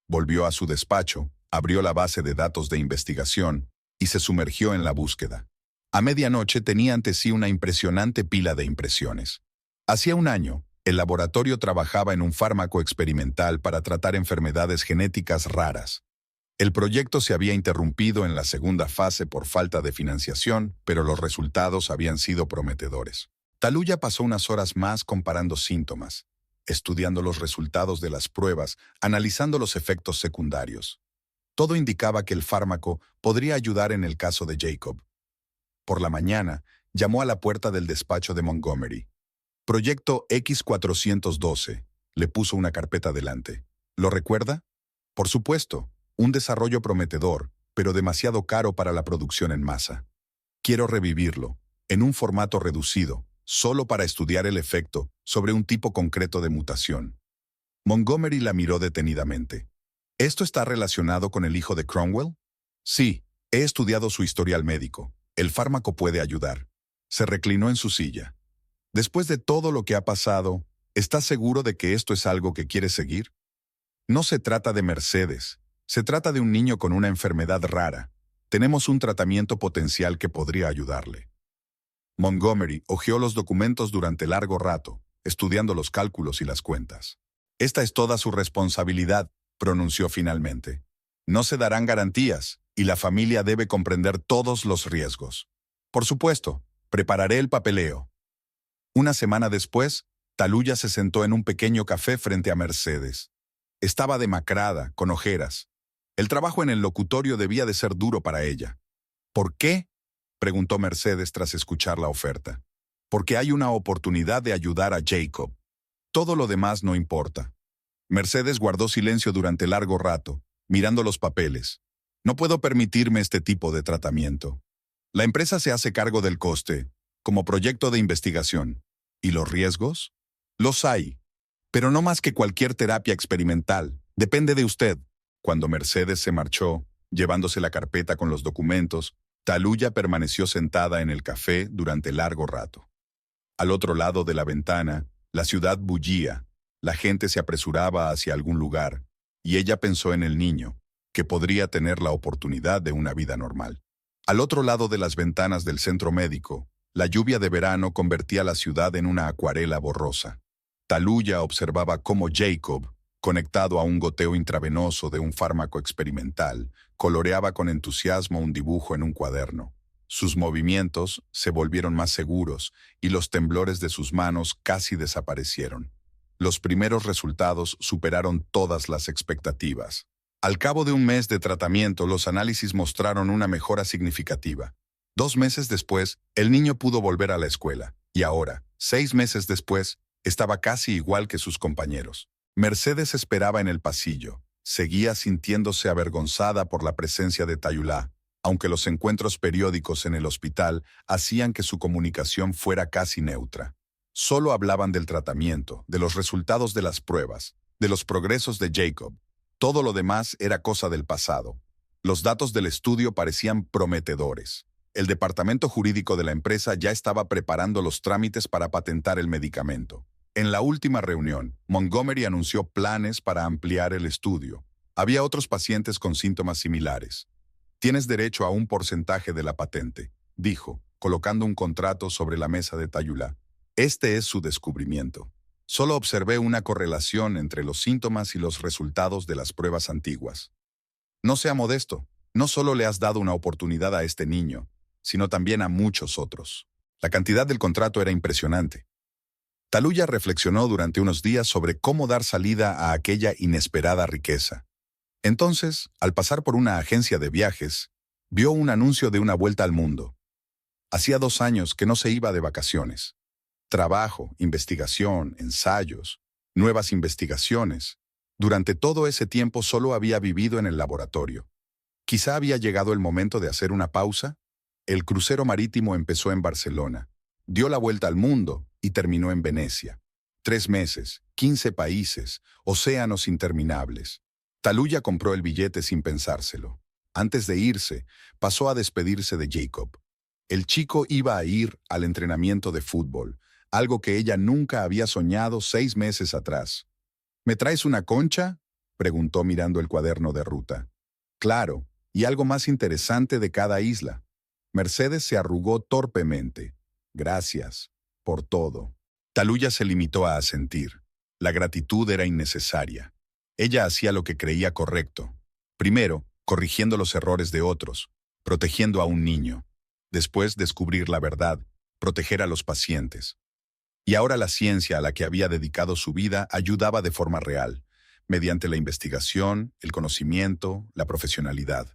Volvió a su despacho, abrió la base de datos de investigación y se sumergió en la búsqueda. A medianoche tenía ante sí una impresionante pila de impresiones. Hacía un año, el laboratorio trabajaba en un fármaco experimental para tratar enfermedades genéticas raras. El proyecto se había interrumpido en la segunda fase por falta de financiación, pero los resultados habían sido prometedores. Taluya pasó unas horas más comparando síntomas, estudiando los resultados de las pruebas, analizando los efectos secundarios. Todo indicaba que el fármaco podría ayudar en el caso de Jacob. Por la mañana, llamó a la puerta del despacho de Montgomery. Proyecto X412. Le puso una carpeta delante. ¿Lo recuerda? Por supuesto, un desarrollo prometedor, pero demasiado caro para la producción en masa. Quiero revivirlo, en un formato reducido, solo para estudiar el efecto sobre un tipo concreto de mutación. Montgomery la miró detenidamente. ¿Esto está relacionado con el hijo de Cromwell? Sí, he estudiado su historial médico. El fármaco puede ayudar. Se reclinó en su silla. Después de todo lo que ha pasado, ¿estás seguro de que esto es algo que quiere seguir? No se trata de Mercedes. Se trata de un niño con una enfermedad rara. Tenemos un tratamiento potencial que podría ayudarle. Montgomery hojeó los documentos durante largo rato, estudiando los cálculos y las cuentas. Esta es toda su responsabilidad, pronunció finalmente. No se darán garantías, y la familia debe comprender todos los riesgos. Por supuesto, prepararé el papeleo. Una semana después, Taluya se sentó en un pequeño café frente a Mercedes. Estaba demacrada, con ojeras. El trabajo en el locutorio debía de ser duro para ella. ¿Por qué?, preguntó Mercedes tras escuchar la oferta. Porque hay una oportunidad de ayudar a Jacob. Todo lo demás no importa. Mercedes guardó silencio durante largo rato, mirando los papeles. No puedo permitirme este tipo de tratamiento. La empresa se hace cargo del coste, como proyecto de investigación. ¿Y los riesgos? Los hay. Pero no más que cualquier terapia experimental. Depende de usted. Cuando Mercedes se marchó, llevándose la carpeta con los documentos, Taluya permaneció sentada en el café durante largo rato. Al otro lado de la ventana, la ciudad bullía. La gente se apresuraba hacia algún lugar, y ella pensó en el niño, que podría tener la oportunidad de una vida normal. Al otro lado de las ventanas del centro médico, la lluvia de verano convertía la ciudad en una acuarela borrosa. Taluya observaba cómo Jacob, conectado a un goteo intravenoso de un fármaco experimental, coloreaba con entusiasmo un dibujo en un cuaderno. Sus movimientos se volvieron más seguros y los temblores de sus manos casi desaparecieron. Los primeros resultados superaron todas las expectativas. Al cabo de un mes de tratamiento, los análisis mostraron una mejora significativa. 2 meses después, el niño pudo volver a la escuela, y ahora, 6 meses después, estaba casi igual que sus compañeros. Mercedes esperaba en el pasillo. Seguía sintiéndose avergonzada por la presencia de Tayulá, aunque los encuentros periódicos en el hospital hacían que su comunicación fuera casi neutra. Solo hablaban del tratamiento, de los resultados de las pruebas, de los progresos de Jacob. Todo lo demás era cosa del pasado. Los datos del estudio parecían prometedores. El departamento jurídico de la empresa ya estaba preparando los trámites para patentar el medicamento. En la última reunión, Montgomery anunció planes para ampliar el estudio. Había otros pacientes con síntomas similares. Tienes derecho a un porcentaje de la patente, dijo, colocando un contrato sobre la mesa de Tayulá. Este es su descubrimiento. Solo observé una correlación entre los síntomas y los resultados de las pruebas antiguas. No sea modesto. No solo le has dado una oportunidad a este niño, sino también a muchos otros. La cantidad del contrato era impresionante. Taluya reflexionó durante unos días sobre cómo dar salida a aquella inesperada riqueza. Entonces, al pasar por una agencia de viajes, vio un anuncio de una vuelta al mundo. Hacía 2 años que no se iba de vacaciones. Trabajo, investigación, ensayos, nuevas investigaciones. Durante todo ese tiempo solo había vivido en el laboratorio. Quizá había llegado el momento de hacer una pausa. El crucero marítimo empezó en Barcelona, dio la vuelta al mundo y terminó en Venecia. 3 meses, 15 países, océanos interminables. Taluya compró el billete sin pensárselo. Antes de irse, pasó a despedirse de Jacob. El chico iba a ir al entrenamiento de fútbol, algo que ella nunca había soñado 6 meses atrás. ¿Me traes una concha?, preguntó mirando el cuaderno de ruta. Claro, y algo más interesante de cada isla. Mercedes se arrugó torpemente. Gracias, por todo. Taluya se limitó a asentir. La gratitud era innecesaria. Ella hacía lo que creía correcto. Primero, corrigiendo los errores de otros, protegiendo a un niño. Después, descubrir la verdad, proteger a los pacientes. Y ahora la ciencia a la que había dedicado su vida ayudaba de forma real, mediante la investigación, el conocimiento, la profesionalidad.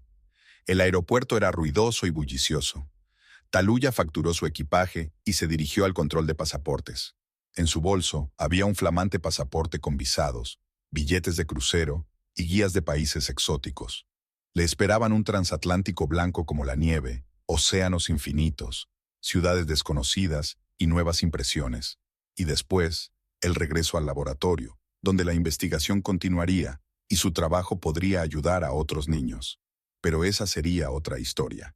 El aeropuerto era ruidoso y bullicioso. Taluya facturó su equipaje y se dirigió al control de pasaportes. En su bolso había un flamante pasaporte con visados, billetes de crucero y guías de países exóticos. Le esperaban un transatlántico blanco como la nieve, océanos infinitos, ciudades desconocidas y nuevas impresiones. Y después, el regreso al laboratorio, donde la investigación continuaría y su trabajo podría ayudar a otros niños. Pero esa sería otra historia.